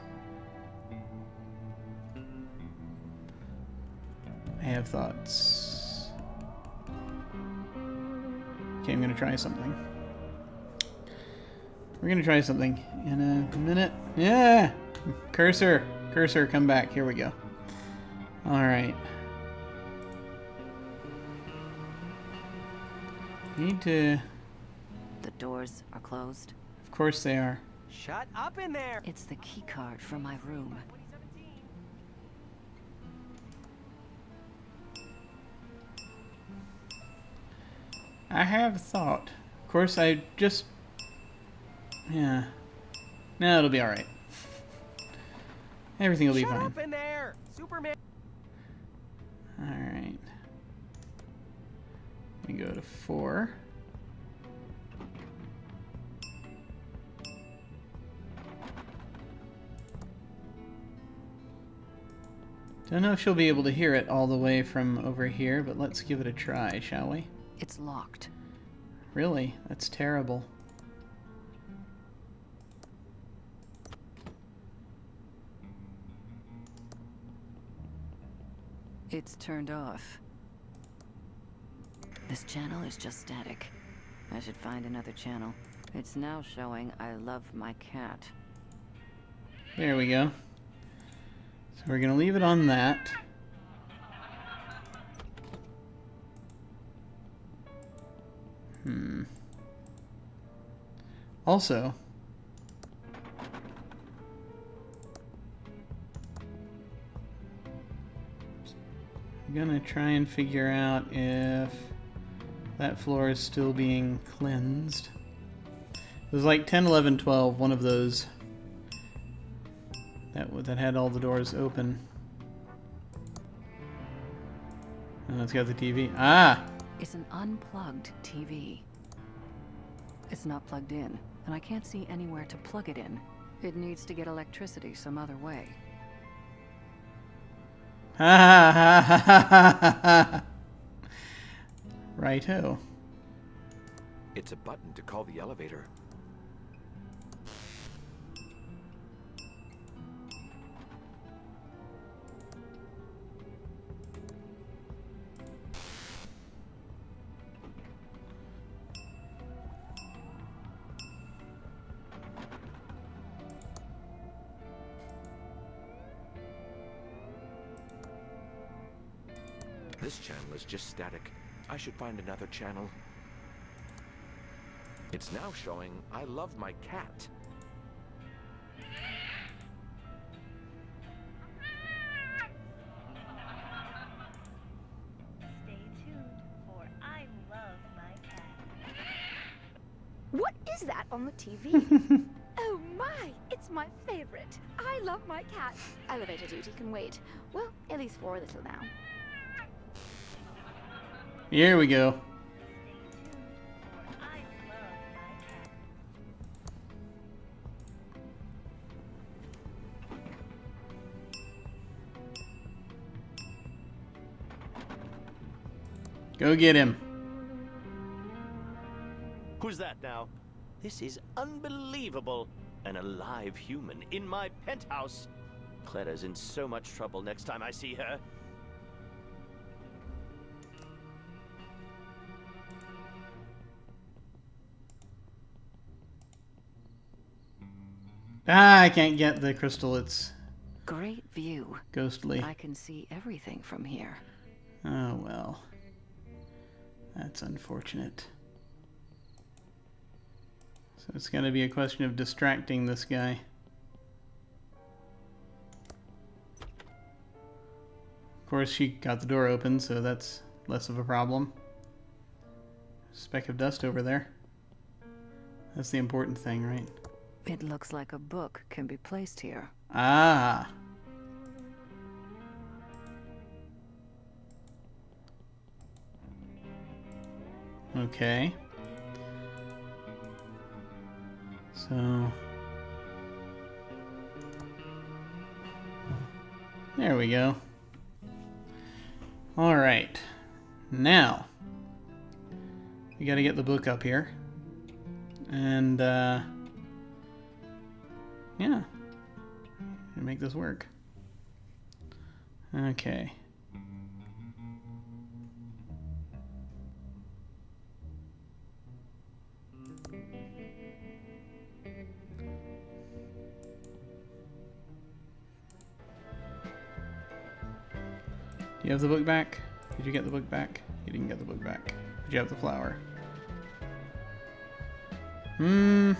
S1: I have thoughts. Okay, I'm gonna try something. We're gonna try something in a minute. Yeah! Cursor! Cursor, come back. Here we go. Alright. Need to...
S9: The doors are closed.
S1: Of course they are.
S2: Shut up in there!
S9: It's the key card for my room.
S1: I have thought. Of course, I just... Yeah. No, it'll be alright. Everything will be fine.
S2: Shut up in there! Superman!
S1: Alright. We go to 4. Don't know if she'll be able to hear it all the way from over here, but let's give it a try, shall we?
S9: It's locked.
S1: Really? That's terrible.
S9: It's turned off. This channel is just static. I should find another channel. It's now showing I love my cat.
S1: There we go. So we're going to leave it on that. Also, I'm going to try and figure out if that floor is still being cleansed. It was like 10, 11, 12, one of those that had all the doors open. And it's got the TV. Ah!
S9: It's an unplugged TV. It's not plugged in, and I can't see anywhere to plug it in. It needs to get electricity some other way.
S1: Ha ha ha ha ha ha! Righto.
S8: It's a button to call the elevator. This channel is just static. I should find another channel. It's now showing I love my cat.
S12: Stay tuned, for I love my cat.
S5: What is that on the TV? Oh my, it's That's my favorite. I love my cat. Elevator duty can wait. Well, at least for a little now.
S1: Here we go. Go get him.
S11: Who's that now? This is unbelievable. An alive human in my penthouse. Clara's in so much trouble next time I see her.
S1: Ah, I can't get the crystal. It's
S9: Great view.
S1: ghostly.
S9: I can see everything from here.
S1: Oh, well. That's unfortunate. So it's going to be a question of distracting this guy. Of course, she got the door open, so that's less of a problem. Speck of dust over there. That's the important thing, right?
S9: It looks like a book can be placed here.
S1: Ah. Okay. So there we go. All right. Now we got to get the book up here. And yeah. Make this work. Okay. Do you have the book back? Did you get the book back? You didn't get the book back. Did you have the flower?
S10: Pew,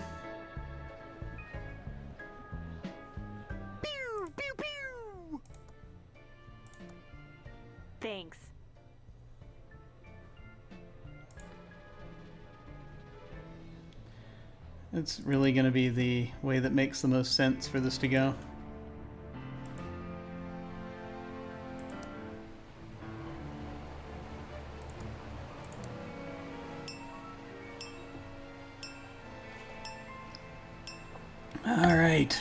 S10: pew, pew.
S7: Thanks.
S1: It's really going to be the way that makes the most sense for this to go. All right.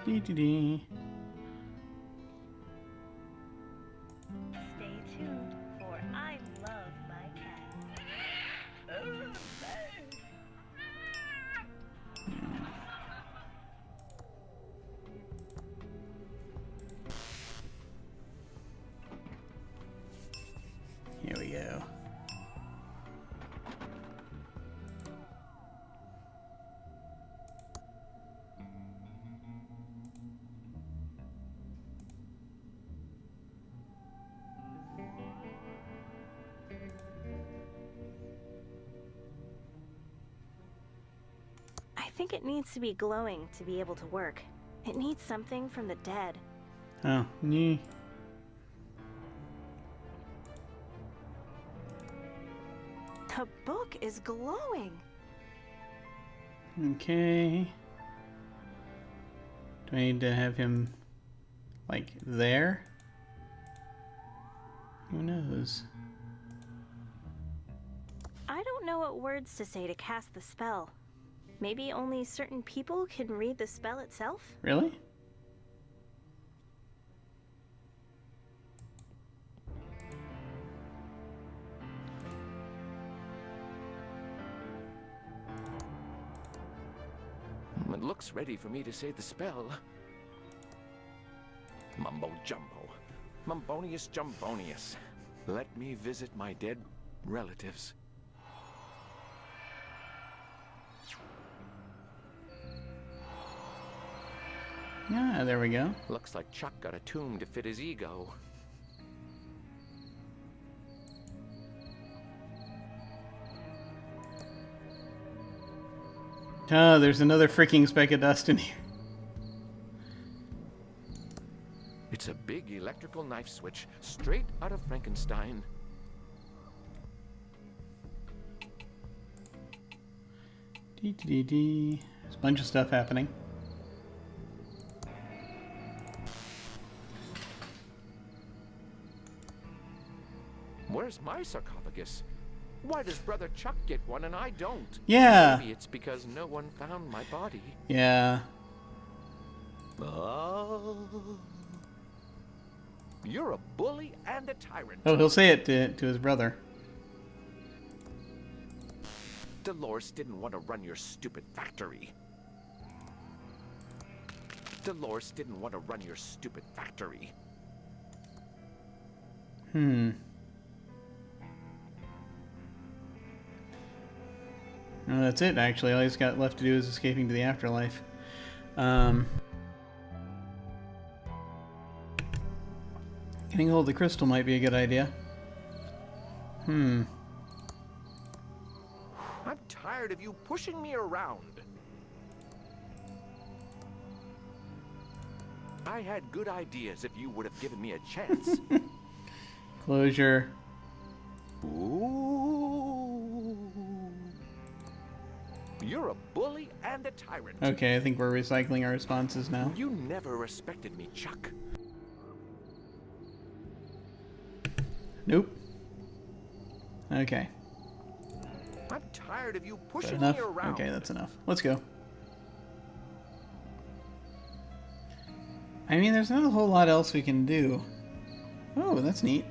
S1: Dee-dee-dee.
S12: Stay tuned, for I love my cat.
S1: Here we go.
S7: I think it needs to be glowing to be able to work. It needs something from the dead.
S1: Oh, nee.
S7: The book is glowing.
S1: Okay. Do I need to have him, like, there? Who knows?
S7: I don't know what words to say to cast the spell. Maybe only certain people can read the spell itself?
S1: Really?
S8: It looks ready for me to say the spell. Mumbo jumbo. Mumbonius jumbonius. Let me visit my dead relatives.
S1: Ah, there we go.
S8: Looks like Chuck got a tomb to fit his ego.
S1: Oh, there's another freaking speck of dust in here.
S8: It's a big electrical knife switch, straight out of Frankenstein.
S1: Dee. There's a bunch of stuff happening.
S8: Where's my sarcophagus? Why does Brother Chuck get one and I don't?
S1: Yeah.
S8: Maybe it's because no one found my body.
S1: Yeah.
S8: Oh. You're a bully and a tyrant.
S1: Oh, he'll say it to his brother.
S8: Dolores didn't want to run your stupid factory. Dolores didn't want to run your stupid factory.
S1: Hmm. No, that's it, actually. All he's got left to do is escaping to the afterlife. Getting hold of the crystal might be a good idea. Hmm.
S8: I'm tired of you pushing me around. I had good ideas if you would have given me a chance.
S1: Closure.
S8: Ooh. You're a bully and a tyrant.
S1: Okay, I think we're recycling our responses now.
S8: You never respected me, Chuck.
S1: Nope. Okay.
S8: I'm tired of you
S1: Is that
S8: pushing
S1: enough?
S8: me around.
S1: Okay, that's enough. Let's go. I mean, there's not a whole lot else we can do. Oh, that's neat.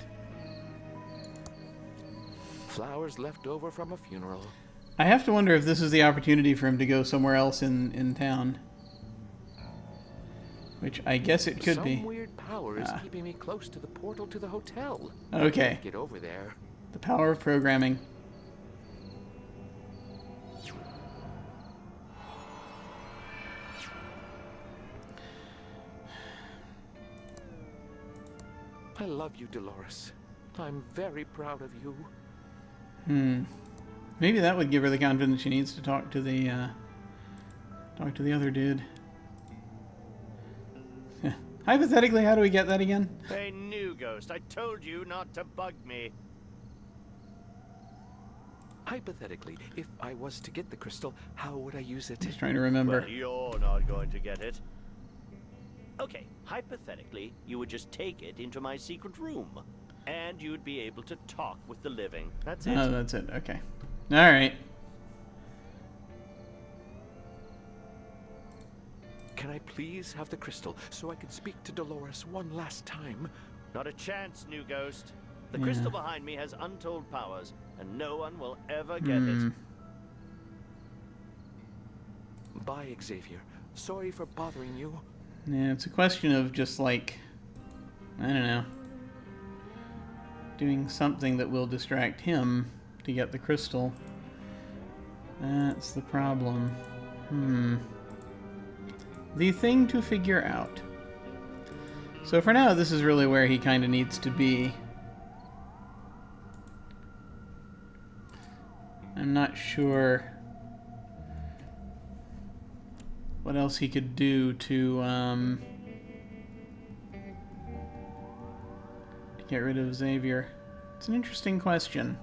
S8: Flowers left over from a funeral.
S1: I have to wonder if this is the opportunity for him to go somewhere else in town. Which I guess it could be.
S8: Some weird power is keeping me close to the portal to the hotel.
S1: Okay.
S8: I can't get over there.
S1: The power of programming.
S8: I love you, Dolores. I'm very proud of you.
S1: Maybe that would give her the confidence she needs to talk to the other dude. Hypothetically, how do we get that again?
S11: Hey, new ghost, I told you not to bug me.
S8: Hypothetically, if I was to get the crystal, how would I use it?
S1: Just trying to remember.
S11: Well, you're not going to get it. Okay, hypothetically, you would just take it into my secret room, and you'd be able to talk with the living. That's it.
S1: Oh, that's it. Okay. All right.
S8: Can I please have the crystal so I can speak to Dolores one last time?
S11: Not a chance, new ghost. The crystal behind me has untold powers, and no one will ever get it.
S8: Bye, Xavier. Sorry for bothering you.
S1: Yeah, it's a question of just like, I don't know, doing something that will distract him to get the crystal. That's the problem. The thing to figure out. So for now, this is really where he kind of needs to be. I'm not sure what else he could do to get rid of Xavier. It's an interesting question.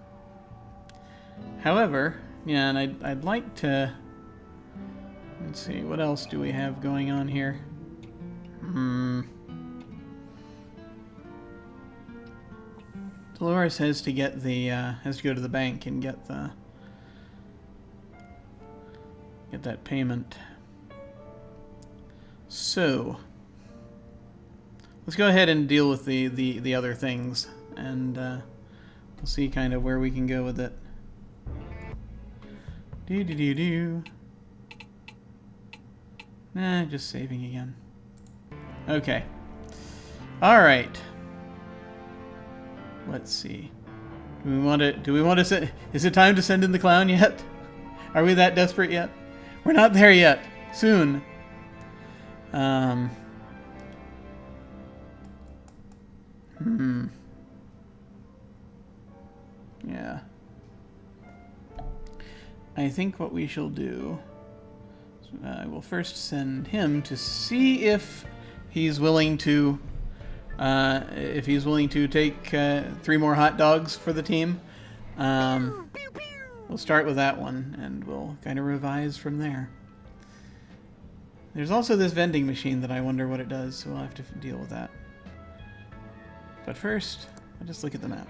S1: However, yeah, and I'd like to... Let's see, what else do we have going on here? Dolores has to get the has to go to the bank and get that payment. So let's go ahead and deal with the other things, and we'll see kind of where we can go with it. Nah, just saving again. Okay. All right. Let's see. Do we want to send? Is it time to send in the clown yet? Are we that desperate yet? We're not there yet. Soon. Yeah. I think what we shall do, I will first send him to see if he's willing to, take 3 more hot dogs for the team. We'll start with that one, and we'll kind of revise from there. There's also this vending machine that I wonder what it does, so we'll have to deal with that. But first, I'll just look at the map.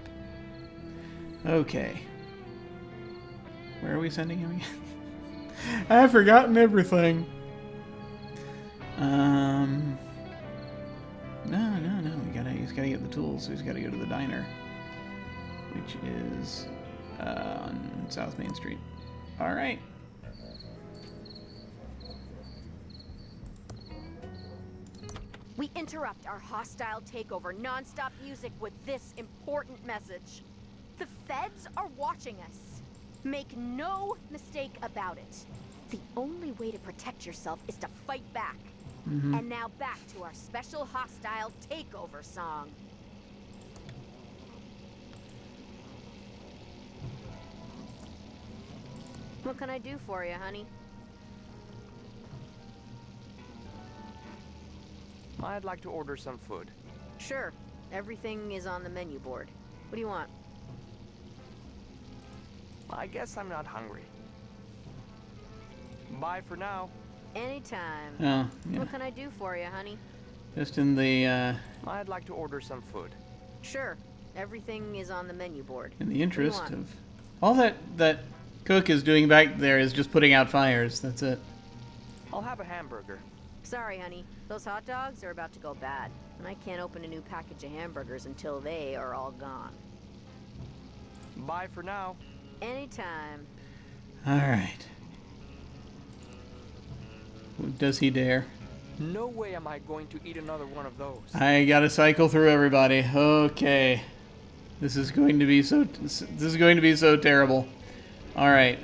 S1: Okay. Where are we sending him again? I've forgotten everything. No. He's gotta get the tools, so he's gotta go to the diner, which is on South Main Street. All right.
S13: We interrupt our hostile takeover non-stop music with this important message. The feds are watching us. Make no mistake about it. The only way to protect yourself is to fight back. And now back to our special hostile takeover song. What can I do for you, honey?
S6: I'd like to order some food.
S13: Sure. Everything is on the menu board. What do you want?
S6: I guess I'm not hungry. Bye for now.
S13: Anytime.
S1: Oh, yeah.
S13: What can I do for you, honey?
S1: Just in the
S6: I'd like to order some food.
S13: Sure. Everything is on the menu board.
S1: in the interest of all that Cook is doing back there is just putting out fires. That's it.
S6: I'll have a hamburger.
S13: Sorry, honey. Those hot dogs are about to go bad, and I can't open a new package of hamburgers until they are all gone.
S6: Bye for now.
S13: Anytime.
S1: All right. Does he dare?
S6: No way am I going to eat another one of those.
S1: I gotta cycle through everybody. Okay. This is going to be so terrible. All right.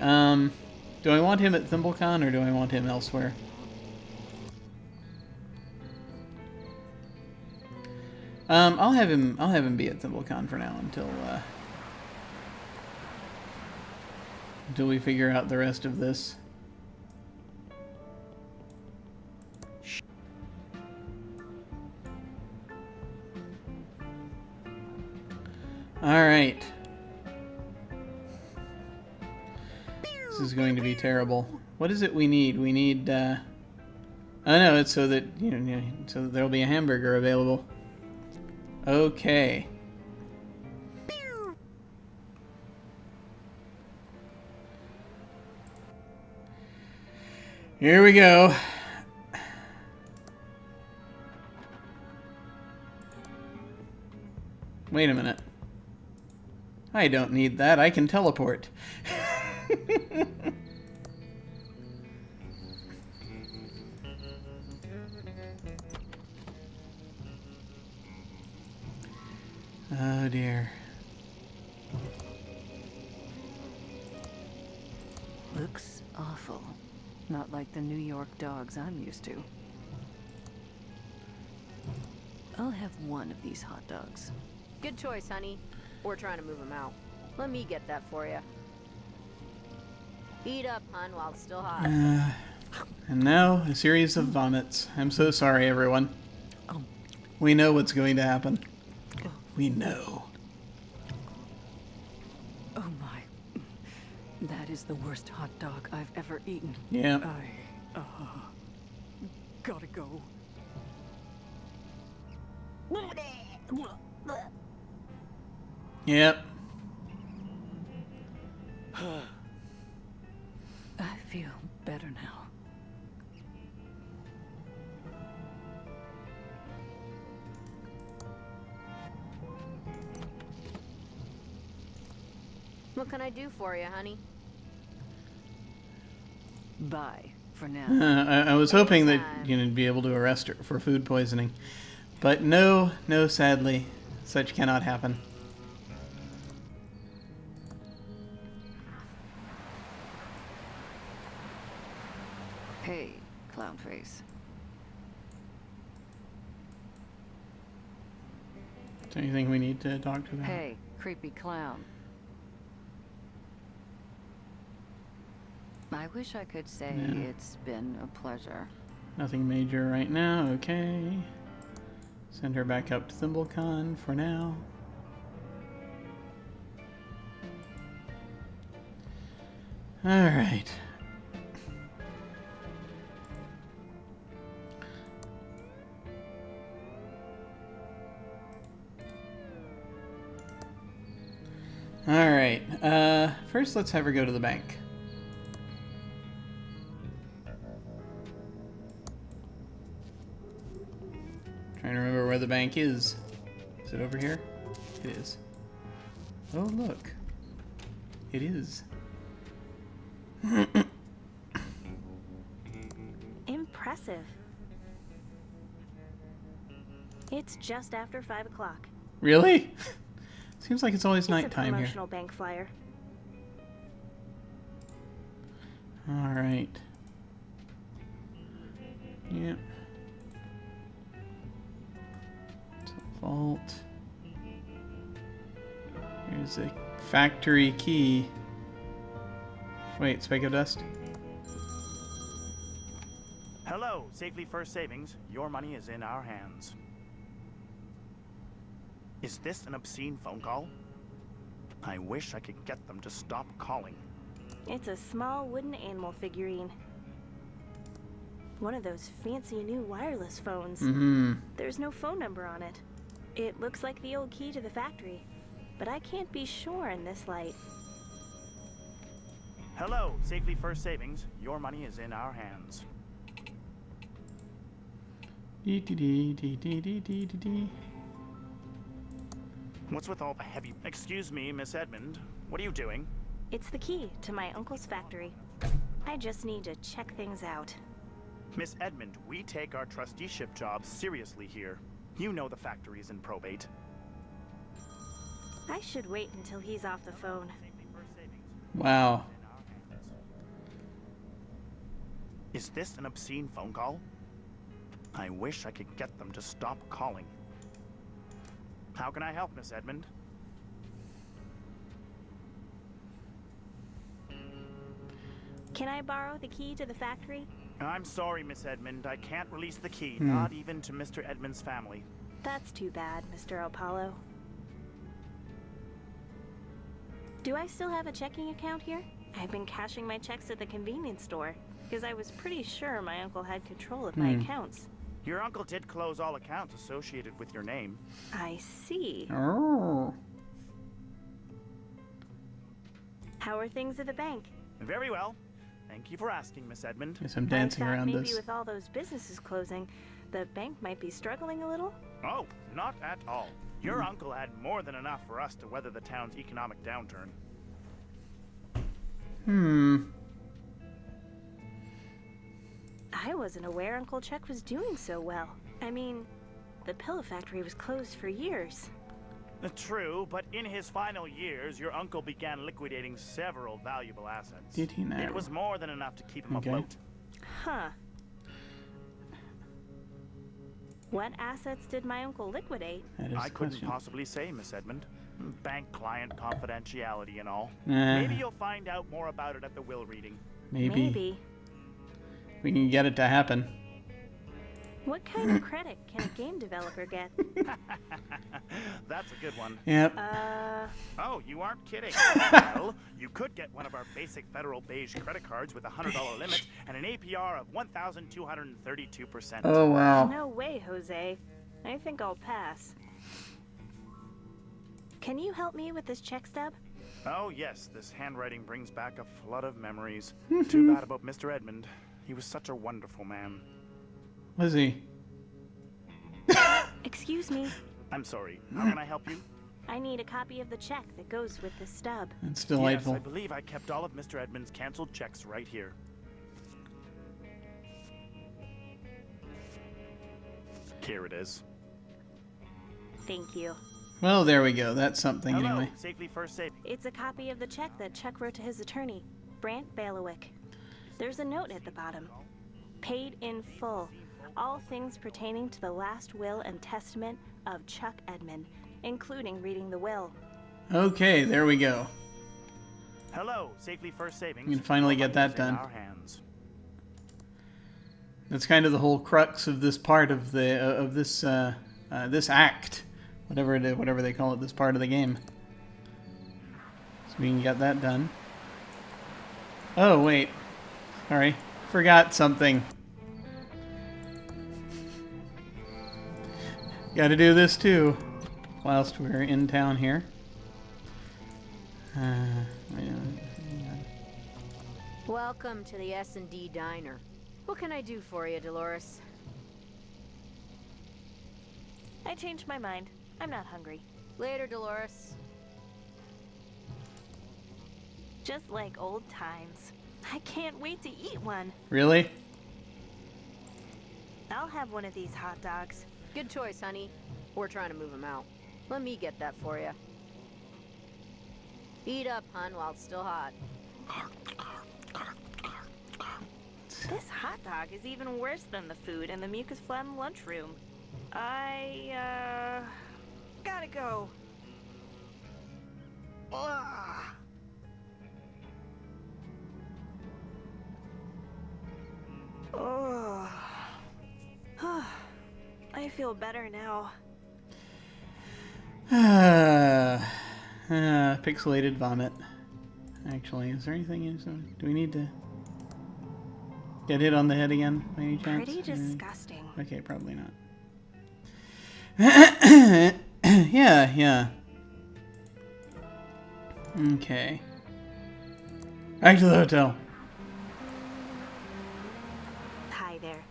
S1: Do I want him at ThimbleCon or do I want him elsewhere? I'll have him be at ThimbleCon for now until we figure out the rest of this. All right. This is going to be terrible. What is it we need? We need, oh no, it's so that, so that there'll be a hamburger available. Okay. Here we go. Wait a minute. I don't need that. I can teleport. Oh dear.
S9: Looks awful. Not like the New York dogs I'm used to. I'll have one of these hot dogs.
S13: Good choice, honey. We're trying to move them out. Let me get that for you. Eat up, hun, while it's still hot.
S1: And now, a series of vomits. I'm so sorry, everyone. We know what's going to happen. We know.
S9: Oh my. That is the worst hot dog I've ever eaten.
S1: Yeah.
S9: I gotta go.
S1: Yep.
S9: I feel better now.
S13: What can I do for you, honey?
S9: Bye for now.
S1: I was hoping that you'd be able to arrest her for food poisoning. But no, sadly, such cannot happen.
S9: Hey, clown face.
S1: Is there anything we need to talk to them?
S9: Hey, creepy clown. I wish I could say it's been a pleasure.
S1: Nothing major right now, okay. Send her back up to ThimbleCon for now. Alright. Alright, first let's have her go to the bank. Trying to remember where the bank is. Is it over here? It is. Oh, look. It is.
S7: Impressive. It's just after 5 o'clock.
S1: Really? Seems like it's always nighttime
S7: It's a
S1: here.
S7: promotional bank flyer.
S1: Alright. Yep. Vault. Here's a factory key. Wait, spike of dust?
S14: Hello, Safely First Savings. Your money is in our hands. Is this an obscene phone call? I wish I could get them to stop calling.
S7: It's a small wooden animal figurine. One of those fancy new wireless phones.
S1: Mm-hmm.
S7: There's no phone number on it. It looks like the old key to the factory, but I can't be sure in this light.
S14: Hello, Safely First Savings. Your money is in our hands.
S1: Dee-dee-dee-dee-dee-dee-dee-dee.
S14: What's with all the heavy... Excuse me, Miss Edmund. What are you doing?
S7: It's the key to my uncle's factory. I just need to check things out.
S14: Miss Edmund, we take our trusteeship job seriously here. You know the factory's in probate.
S7: I should wait until he's off the phone.
S1: Wow.
S14: Is this an obscene phone call? I wish I could get them to stop calling. How can I help, Miss Edmund?
S7: Can I borrow the key to the factory?
S14: I'm sorry, Miss Edmund. I can't release the key, not even to Mr. Edmund's family.
S7: That's too bad, Mr. Apollo. Do I still have a checking account here? I've been cashing my checks at the convenience store, because I was pretty sure my uncle had control of my accounts.
S14: Your uncle did close all accounts associated with your name.
S7: I see.
S1: Oh.
S7: How are things at the bank?
S14: Very well. Thank you for asking, Miss Edmund.
S1: Guess I'm dancing
S7: I thought
S1: around
S7: maybe
S1: this.
S7: with all those businesses closing, the bank might be struggling a little?
S14: Oh, not at all. Your uncle had more than enough for us to weather the town's economic downturn.
S7: I wasn't aware Uncle Chuck was doing so well. I mean, the pillow factory was closed for years.
S14: True, but in his final years, your uncle began liquidating several valuable assets.
S1: Did he now?
S14: It was more than enough to keep him afloat.
S7: Huh. What assets did my uncle liquidate?
S14: I couldn't possibly say, Miss Edmund. Bank client confidentiality and all.
S1: Nah.
S14: Maybe you'll find out more about it at the will reading.
S1: Maybe. We can get it to happen.
S7: What kind of credit can a game developer get?
S14: That's a good one.
S1: Yep.
S14: Oh, you aren't kidding. Well, you could get one of our basic federal beige credit cards with a $100 limit and an APR of 1,232%.
S1: Oh, wow.
S7: No way, Jose. I think I'll pass. Can you help me with this check stub?
S14: Oh, yes. This handwriting brings back a flood of memories. Too bad about Mr. Edmund. He was such a wonderful man.
S1: Was he?
S7: Excuse me.
S14: I'm sorry. How can I help you?
S7: I need a copy of the check that goes with the stub.
S1: It's delightful.
S14: Yes, I believe I kept all of Mr. Edmund's canceled checks right here. Here it is.
S7: Thank you.
S1: Well, there we go. That's something
S14: Hello,
S1: anyway.
S14: safely first saving.
S7: It's a copy of the check that Chuck wrote to his attorney, Brant Bailiwick. There's a note at the bottom. Paid in full. All things pertaining to the last will and testament of Chuck Edmund, including reading the will.
S1: Okay, there we go.
S14: Hello, safely first savings.
S1: We can finally get that done. That's kind of the whole crux of this part of the this act, whatever they call it, this part of the game. So we can get that done. Oh wait, sorry, forgot something. Got to do this too, whilst we're in town here.
S13: Welcome to the S&D Diner. What can I do for you, Dolores?
S7: I changed my mind. I'm not hungry.
S13: Later, Dolores.
S7: Just like old times. I can't wait to eat one.
S1: Really?
S7: I'll have one of these hot dogs.
S13: Good choice, honey. We're trying to move him out. Let me get that for you. Eat up, hun, while it's still hot.
S7: This hot dog is even worse than the food in the mucus phlegm lunchroom. I, gotta go. Ugh. Oh. I feel better now.
S1: Pixelated vomit. Actually, is there anything else? Do we need to get hit on the head again by any chance?
S7: Pretty disgusting.
S1: Okay, probably not. Yeah. Okay. Back to the hotel.
S7: Hi there.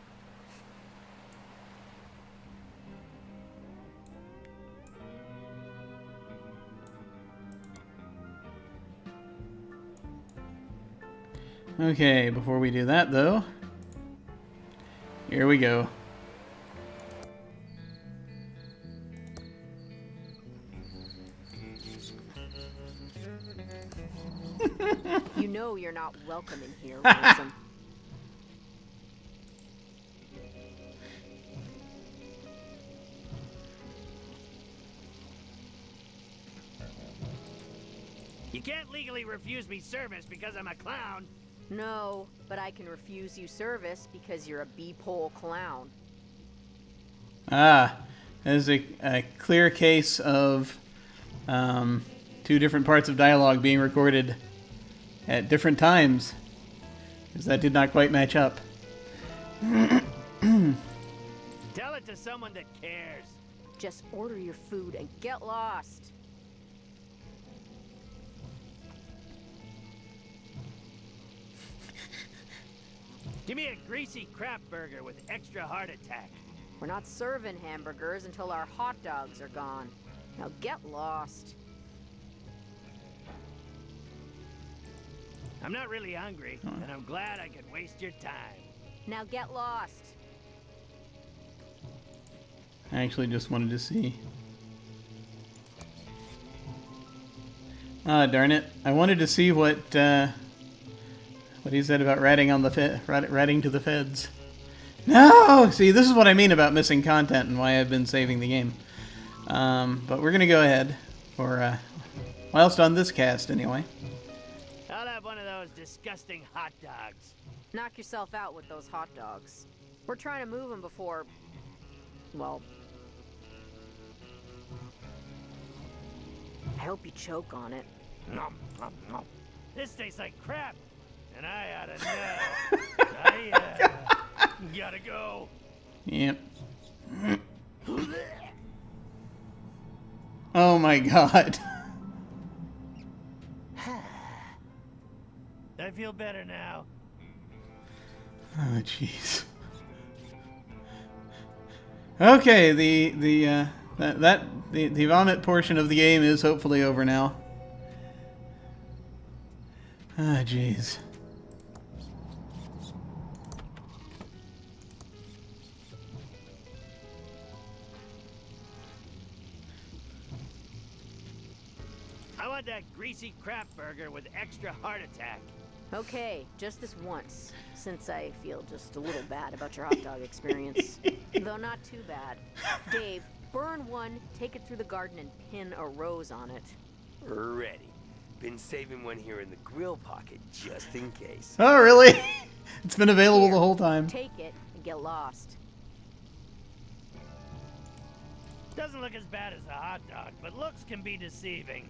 S1: Okay, before we do that though, here we go.
S13: You know you're not welcome in here, Wilson.
S15: You can't legally refuse me service because I'm a clown.
S13: No, but I can refuse you service because you're a B-pole clown.
S1: Ah, that is a clear case of two different parts of dialogue being recorded at different times, because that did not quite match up.
S15: Tell it to someone that cares.
S13: Just order your food and get lost.
S15: Give me a greasy crap burger with extra heart attack.
S13: We're not serving hamburgers until our hot dogs are gone. Now get lost.
S15: I'm not really hungry, and I'm glad I could waste your time.
S13: Now get lost.
S1: I actually just wanted to see. Ah, darn it! I wanted to see what he said about ratting on the ratting to the feds. No! See, this is what I mean about missing content and why I've been saving the game. But we're gonna go ahead for whilst on this cast anyway.
S15: I'll have one of those disgusting hot dogs.
S13: Knock yourself out with those hot dogs. We're trying to move them before... well... I hope you choke on it.
S15: Nom, nom, nom. This tastes like crap, and I oughta know. I gotta go.
S1: Yep. Oh my god.
S15: I feel better now.
S1: Oh jeez. Okay, the vomit portion of the game is hopefully over now. Ah, jeez.
S15: that greasy crap burger with extra heart attack.
S13: Okay, just this once, since I feel just a little bad about your hot dog experience. Though not too bad. Dave, burn one, take it through the garden, and pin a rose on it.
S16: Ready. Been saving one here in the grill pocket just in case.
S1: Oh, really? It's been available the whole time.
S13: Take it and get lost.
S15: Doesn't look as bad as a hot dog, but looks can be deceiving.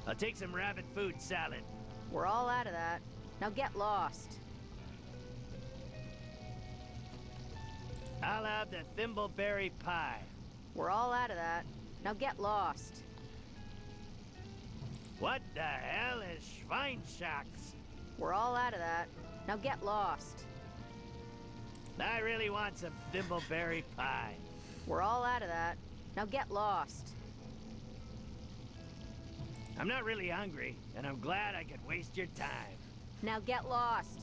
S15: I'll take some rabbit food salad.
S13: We're all out of that. Now get lost.
S15: I'll have the thimbleberry pie.
S13: We're all out of that. Now get lost.
S15: What the hell is Schweinschacks?
S13: We're all out of that. Now get lost.
S15: I really want some thimbleberry pie.
S13: We're all out of that. Now get lost.
S15: I'm not really hungry, and I'm glad I could waste your time.
S13: Now get lost.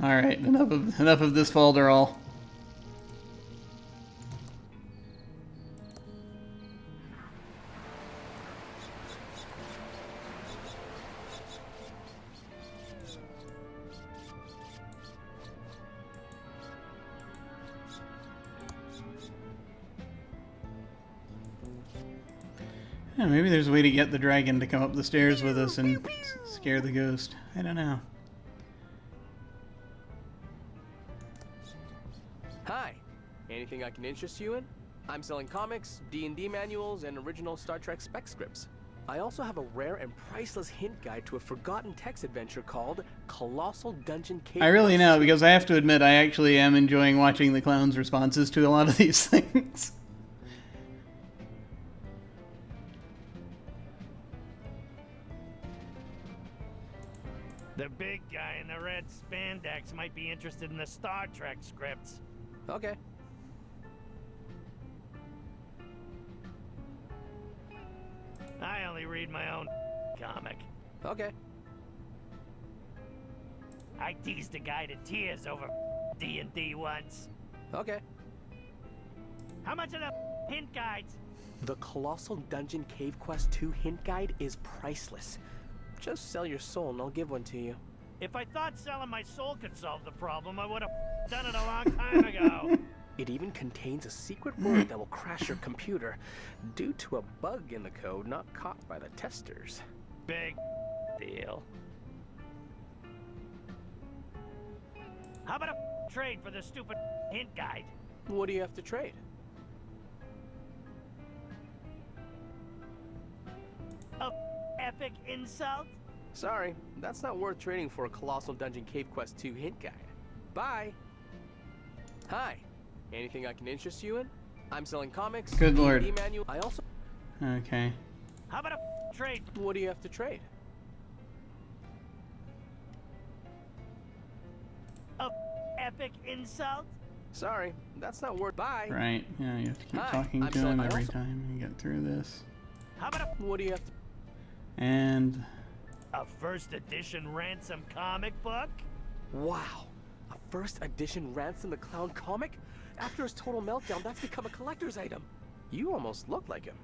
S1: All right, enough of this falderall. Yeah, maybe there's a way to get the dragon to come up the stairs with us and scare the ghost. I don't know.
S3: Hi. Anything I can interest you in? I'm selling comics, D&D manuals, and original Star Trek spec scripts. I also have a rare and priceless hint guide to a forgotten text adventure called Colossal Dungeon Cave.
S1: I really know, because I have to admit I actually am enjoying watching the clown's responses to a lot of these things.
S15: The big guy in the red spandex might be interested in the Star Trek scripts.
S3: Okay.
S15: I only read my own comic.
S3: Okay.
S15: I teased a guy to tears over D&D once.
S3: Okay.
S15: How much are the hint guides?
S3: The Colossal Dungeon Cave Quest 2 hint guide is priceless. Just sell your soul and I'll give one to you.
S15: If I thought selling my soul could solve the problem, I would have done it a long time ago.
S3: It even contains a secret word that will crash your computer due to a bug in the code not caught by the testers.
S15: Big deal. How about a trade for the stupid hint guide?
S3: What do you have to trade?
S15: A epic insult?
S3: Sorry, that's not worth trading for a Colossal Dungeon Cave Quest 2 hint guide. Bye. Hi. Anything I can interest you in? I'm selling comics.
S1: Good lord.
S3: Manual. I also.
S1: Okay.
S15: How about a trade?
S3: What do you have to trade?
S15: A epic insult?
S3: Sorry, that's not worth. Bye.
S1: Right. Yeah, you have to keep
S3: Hi,
S1: talking
S3: I'm
S1: to
S3: selling
S1: him
S3: my
S1: every
S3: also-
S1: time you get through this.
S15: How about
S3: What do you have to?
S1: And
S15: a first edition Ransom comic book?
S3: Wow. A first edition Ransom the Clown comic? After his total meltdown, that's become a collector's item. You almost look like him.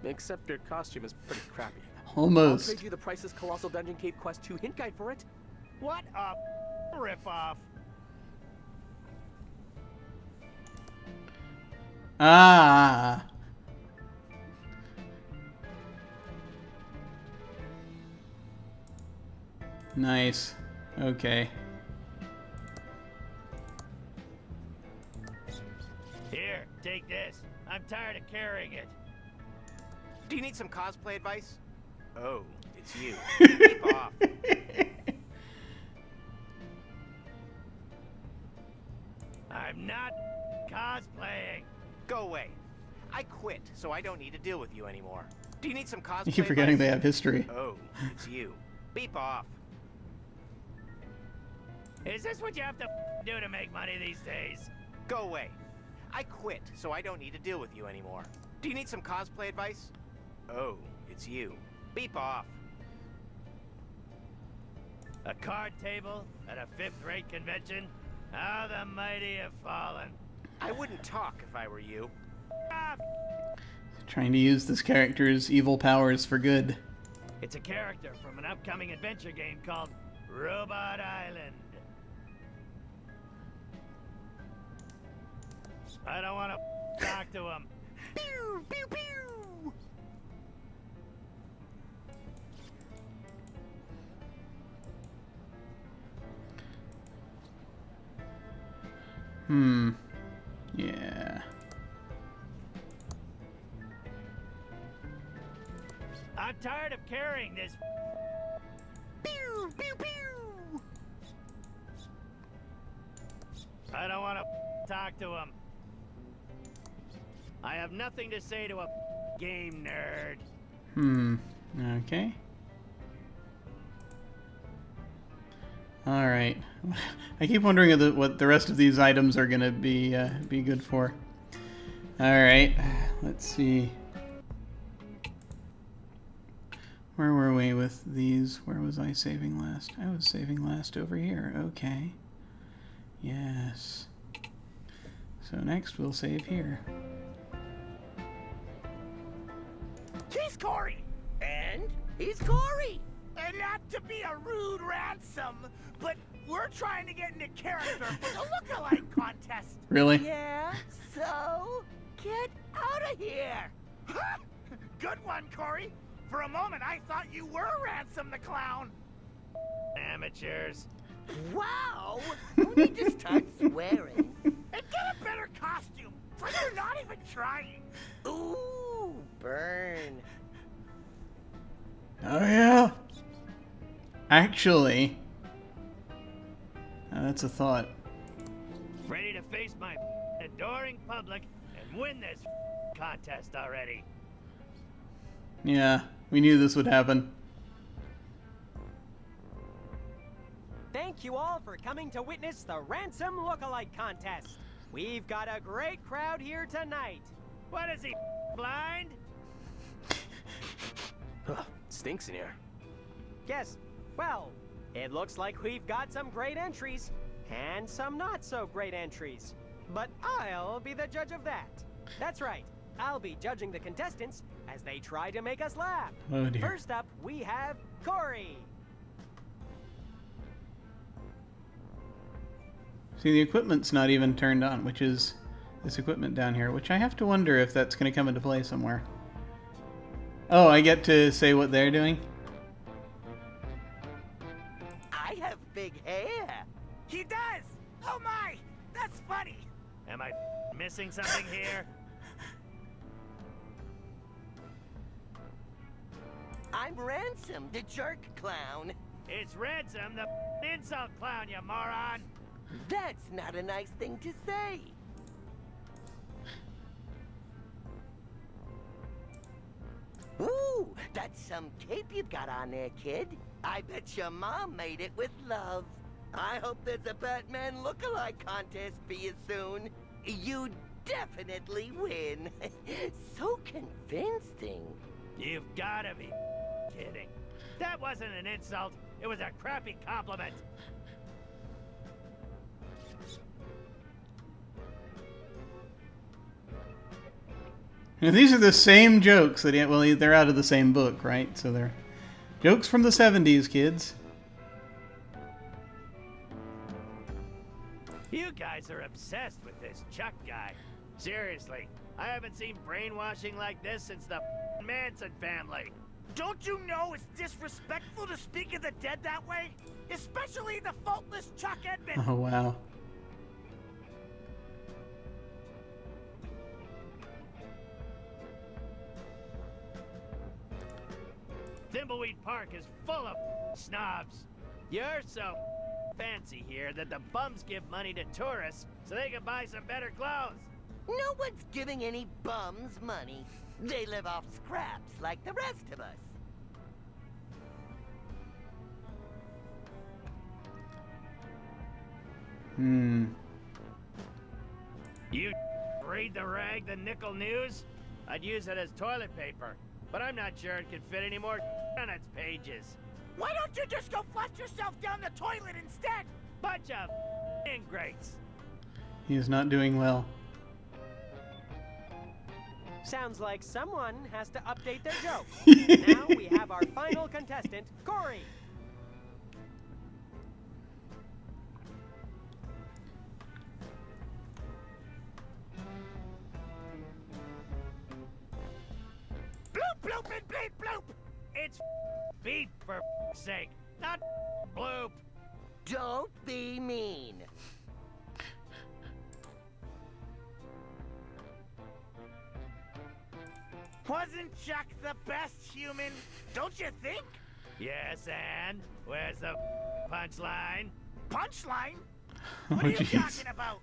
S3: Except your costume is pretty crappy.
S1: Almost.
S3: I'll trade you the priceless Colossal Dungeon Cave Quest 2 hint guide for it.
S15: What a ripoff.
S1: Ah. Nice. Okay.
S15: Here, take this. I'm tired of carrying it.
S10: Do you need some cosplay advice? Oh, it's you. Keep off.
S15: I'm not cosplaying.
S10: Go away. I quit, so I don't need to deal with you anymore. Do you need some cosplay
S1: You keep forgetting
S10: advice?
S1: they have history.
S10: Oh, it's you. Beep off.
S15: Is this what you have to do to make money these days?
S10: Go away. I quit, so I don't need to deal with you anymore. Do you need some cosplay advice? Oh, it's you. Beep off.
S15: A card table at a fifth-rate convention? How the mighty have fallen.
S10: I wouldn't talk if I were you.
S15: Ah,
S1: Trying to use this character's evil powers for good.
S15: It's a character from an upcoming adventure game called Robot Island. I don't want to talk to him.
S4: Pew, pew, pew.
S1: Yeah.
S15: I'm tired of carrying this.
S4: Pew, pew, pew.
S15: I don't want to talk to him. I have nothing to say to a game nerd.
S1: Okay. All right. I keep wondering what the rest of these items are gonna be good for. All right. Let's see. Where were we with these? Where was I saving last? I was saving last over here. Okay. Yes. So next we'll save here.
S4: He's Corey.
S10: And he's Corey.
S4: And not to be a rude ransom, but we're trying to get into character for the look-alike contest.
S1: Really?
S10: Yeah, so get out of here.
S4: Good one, Corey. For a moment, I thought you were Ransom the Clown.
S15: Amateurs.
S10: Wow, you need to start swearing.
S4: And get a better costume, for you're not even trying.
S10: Ooh, burn.
S1: Oh yeah. Actually, that's a thought.
S15: Ready to face my adoring public and win this contest already.
S1: Yeah, we knew this would happen.
S2: Thank you all for coming to witness the Ransom Lookalike Contest. We've got a great crowd here tonight.
S15: What is he, blind?
S3: Stinks in here.
S2: Yes, well, it looks like we've got some great entries and some not so great entries. But I'll be the judge of that. That's right, I'll be judging the contestants as they try to make us laugh.
S1: Oh dear.
S2: First up, we have Corey.
S1: See, the equipment's not even turned on, which is this equipment down here, which I have to wonder if that's going to come into play somewhere. Oh, I get to say what they're doing?
S10: I have big hair.
S4: He does. Oh my, that's funny.
S15: Am I missing something here?
S10: I'm Ransom, the jerk clown.
S15: It's Ransom, the insult clown, you moron.
S10: That's not a nice thing to say. Ooh, that's some cape you've got on there, kid. I bet your mom made it with love. I hope there's a Batman look-alike contest for you soon. You definitely win. So convincing.
S15: You've gotta be kidding. That wasn't an insult. It was a crappy compliment.
S1: Now, these are the same jokes that, well, they're out of the same book, right? So they're jokes from the 70s, kids.
S15: You guys are obsessed with this Chuck guy. Seriously, I haven't seen brainwashing like this since the Manson family.
S4: Don't you know it's disrespectful to speak of the dead that way? Especially the faultless Chuck Edmund.
S1: Oh, wow.
S15: Thimbleweed Park is full of snobs. You're so fancy here that the bums give money to tourists so they can buy some better clothes.
S10: No one's giving any bums money. They live off scraps like the rest of us.
S15: You read the rag, the Nickel News? I'd use it as toilet paper, but I'm not sure it could fit any more on its pages.
S4: Why don't you just go flush yourself down the toilet instead?
S15: Bunch of ingrates.
S1: He is not doing well.
S2: Sounds like someone has to update their joke. Now we have our final contestant, Corey.
S15: Bloop, bloop, and bleep, bloop! It's beep, for sake, not bloop.
S10: Don't be mean.
S15: Wasn't Chuck the best human? Don't you think? Yes, and where's the punchline? Punchline? What are you talking about?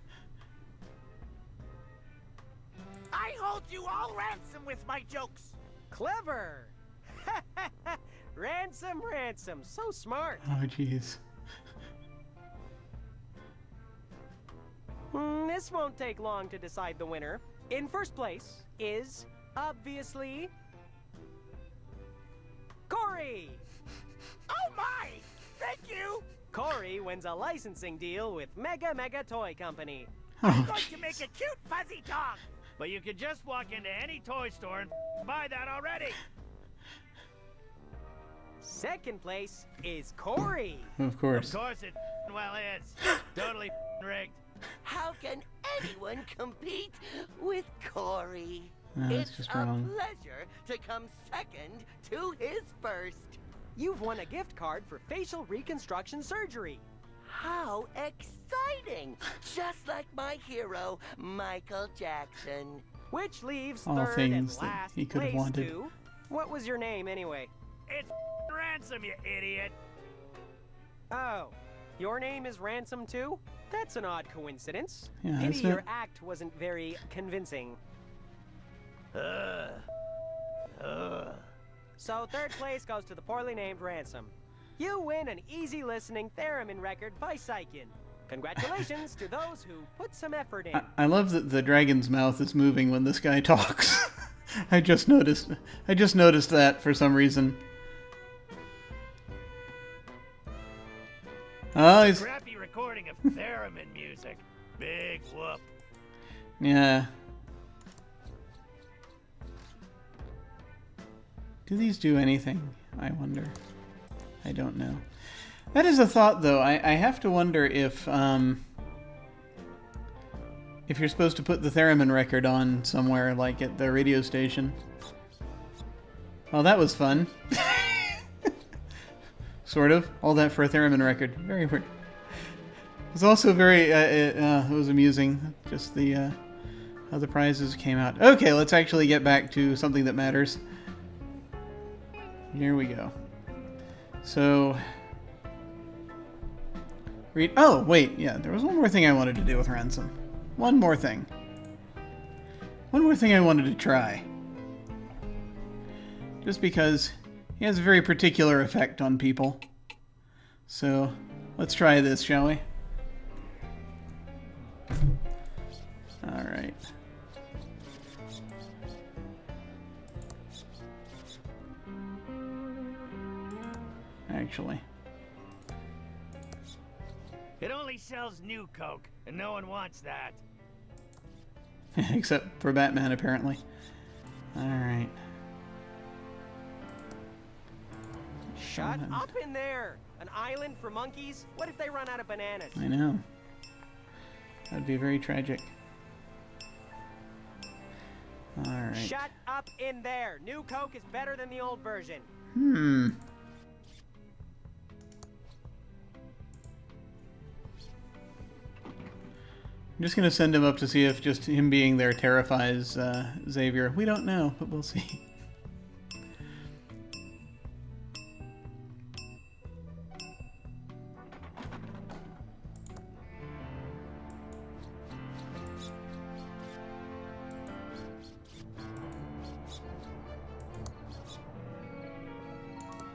S15: I hold you all ransom with my jokes.
S2: Clever. Ransom, so smart.
S1: Oh, jeez.
S2: This won't take long to decide the winner. In first place is, obviously, Corey!
S15: Oh my! Thank you!
S2: Corey wins a licensing deal with Mega Toy Company.
S15: I'm going to make a cute fuzzy dog! But you could just walk into any toy store and buy that already!
S2: Second place is Corey.
S1: Of course.
S15: Of course it well is. Totally rigged.
S10: How can anyone compete with Corey?
S1: That's
S10: It's
S1: just
S10: a
S1: wrong.
S10: pleasure to come second to his first.
S2: You've won a gift card for facial reconstruction surgery.
S10: How exciting! Just like my hero, Michael Jackson.
S2: Which leaves
S1: All
S2: third and
S1: things that
S2: last
S1: he could have
S2: place
S1: wanted.
S2: to... What was your name, anyway?
S15: It's Ransom, you idiot.
S2: Oh, your name is Ransom too? That's an odd coincidence.
S1: Yeah,
S2: Pity
S1: isn't it?
S2: your act wasn't very convincing. So third place goes to the poorly named Ransom. You win an easy listening theremin record by Saikin. Congratulations to those who put some effort in.
S1: I love that the dragon's mouth is moving when this guy talks. I just noticed that for some reason. Oh, he's...
S15: Crappy recording of theremin music. Big whoop.
S1: Yeah. Do these do anything? I wonder. I don't know. That is a thought, though. I have to wonder if you're supposed to put the theremin record on somewhere, like at the radio station. Well, that was fun. Sort of. All that for a theremin record. Very weird. It was also very, it was amusing. Just the, how the prizes came out. Okay, let's actually get back to something that matters. Here we go. So... Oh, wait, yeah, there was one more thing I wanted to do with Ransom. One more thing. One more thing I wanted to try. Just because he has a very particular effect on people. So, let's try this, shall we? Alright. Actually.
S15: It only sells new Coke, and no one wants that.
S1: Except for Batman, apparently. Alright.
S2: Shut up in there! An island for monkeys? What if they run out of bananas?
S1: I know. That'd be very tragic. Alright.
S2: Shut up in there! New Coke is better than the old version.
S1: I'm just gonna send him up to see if just him being there terrifies Xavier. We don't know, but we'll see.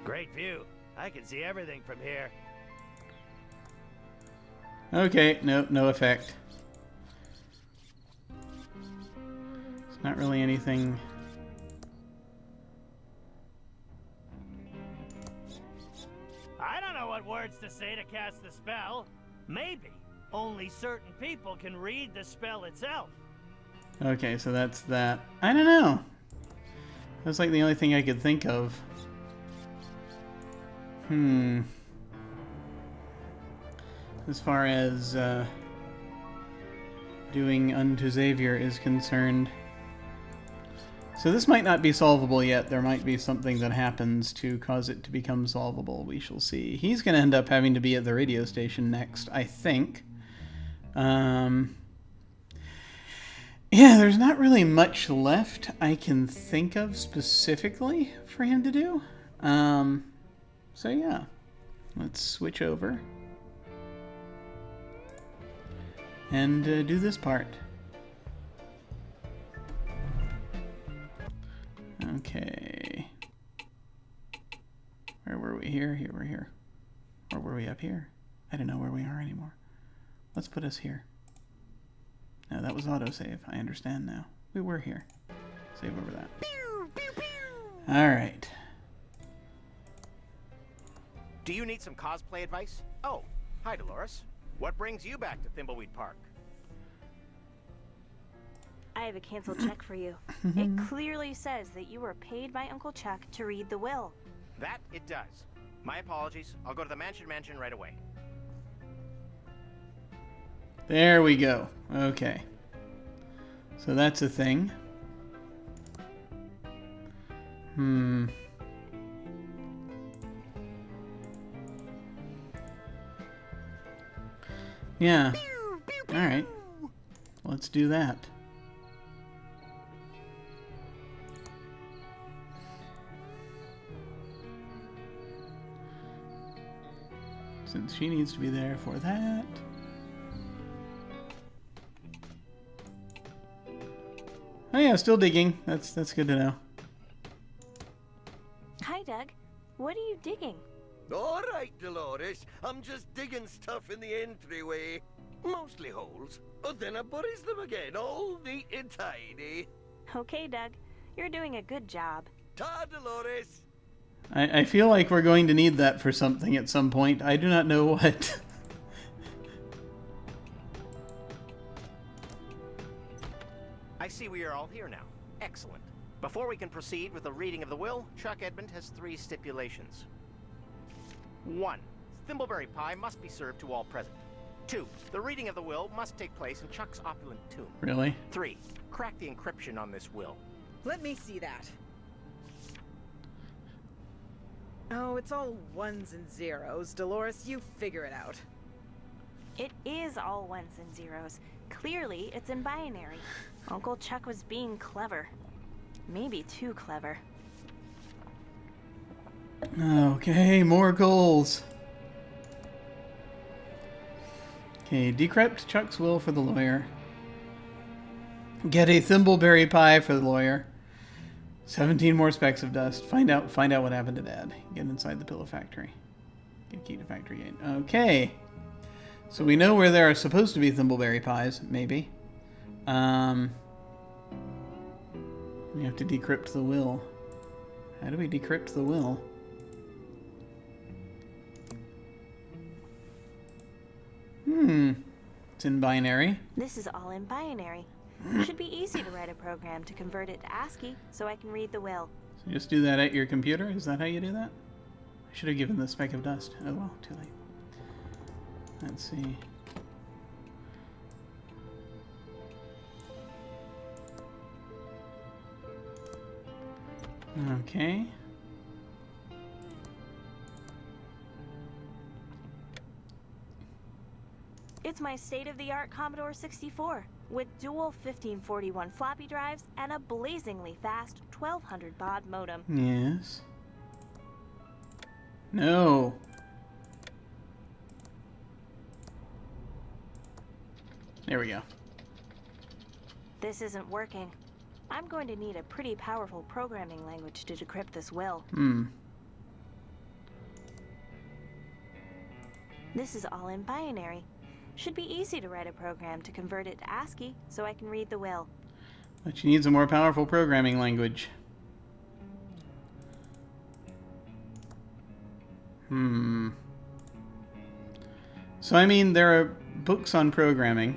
S15: Great view. I can see everything from here.
S1: Okay, no effect. It's not really anything.
S15: I don't know what words to say to cast the spell. Maybe only certain people can read the spell itself.
S1: Okay, so that's that. I don't know. That's like the only thing I could think of. As far as doing unto Xavier is concerned. So this might not be solvable yet. There might be something that happens to cause it to become solvable. We shall see. He's going to end up having to be at the radio station next, I think. Yeah, there's not really much left I can think of specifically for him to do. So yeah, let's switch over and do this part. Okay. Where were we? Here? Here, we're here. Or were we up here? I don't know where we are anymore. Let's put us here. No, that was autosave. I understand now. We were here. Save over that. Alright.
S15: Do you need some cosplay advice? Oh, hi Dolores. What brings you back to Thimbleweed Park?
S7: I have a canceled check for you. It clearly says that you were paid by Uncle Chuck to read the will.
S15: That it does. My apologies. I'll go to the mansion right away.
S1: There we go. Okay. So that's a thing. Yeah. Alright. Let's do that. Since she needs to be there for that. Oh yeah, still digging. That's good to know.
S7: Hi, Doug. What are you digging?
S10: All right, Dolores. I'm just digging stuff in the entryway. Mostly holes. But then I buries them again, all neat and tidy.
S7: Okay, Doug. You're doing a good job.
S10: Ta, Dolores.
S1: I feel like we're going to need that for something at some point. I do not know what.
S15: I see we are all here now. Excellent. Before we can proceed with the reading of the will, Chuck Edmund has 3 stipulations. 1. Thimbleberry pie must be served to all present. 2. The reading of the will must take place in Chuck's opulent tomb.
S1: Really?
S15: 3. Crack the encryption on this will.
S17: Let me see that. Oh, it's all ones and zeros. Dolores, you figure it out.
S7: It is all ones and zeros. Clearly, it's in binary. Uncle Chuck was being clever. Maybe too clever.
S1: Okay, more goals. Okay, decrypt Chuck's will for the lawyer. Get a thimbleberry pie for the lawyer. 17 more specks of dust. Find out what happened to Dad. Get inside the pillow factory. Get a key to factory gate. Okay. So we know where there are supposed to be thimbleberry pies, maybe. We have to decrypt the will. How do we decrypt the will? It's in binary.
S7: This is all in binary. Should be easy to write a program to convert it to ASCII so I can read the will.
S1: So just do that at your computer? Is that how you do that? I should have given the speck of dust. Oh well, too late. Let's see. Okay.
S7: It's my state-of-the-art Commodore 64 with dual 1541 floppy drives and a blazingly fast 1200 baud modem.
S1: Yes. No. There we go.
S7: This isn't working. I'm going to need a pretty powerful programming language to decrypt this will. This is all in binary. Should be easy to write a program to convert it to ASCII so I can read the will.
S1: But she needs a more powerful programming language. So I mean, there are books on programming.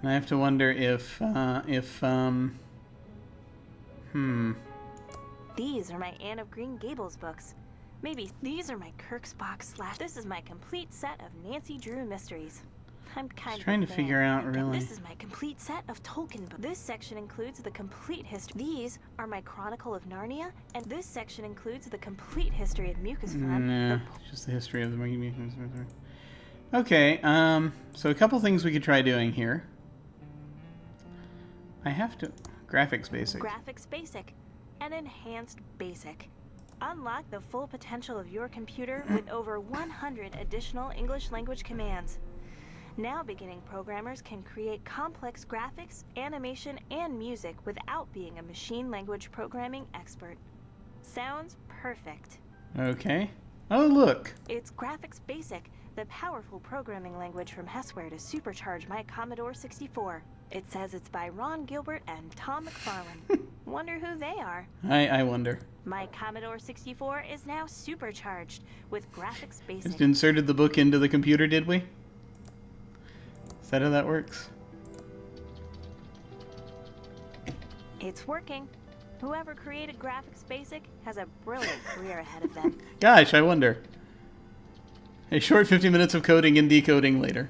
S1: And I have to wonder if
S7: These are my Anne of Green Gables books. Maybe these are my Kirksbox / This is my complete set of Nancy Drew mysteries. I'm kind of
S1: trying to figure out really.
S7: This is my complete set of Tolkien books. This section includes the complete history. These are my Chronicle of Narnia, and this section includes the complete history of Mucus Flan.
S1: No, just the history of the Mucus. Okay, so a couple things we could try doing here. I have to graphics basic.
S7: Graphics basic, and enhanced basic. Unlock the full potential of your computer with over 100 additional English language commands. Now beginning programmers can create complex graphics, animation, and music without being a machine language programming expert. Sounds perfect.
S1: Okay. Oh, look.
S7: It's Graphics Basic, the powerful programming language from Hesware to supercharge my Commodore 64. It says it's by Ron Gilbert and Tom McFarlane. Wonder who they are.
S1: I wonder.
S7: My Commodore 64 is now supercharged with Graphics Basic.
S1: Just inserted the book into the computer, did we? Is that how that works?
S7: It's working. Whoever created Graphics Basic has a brilliant career ahead of them.
S1: Gosh, I wonder. A short 50 minutes of coding and decoding later.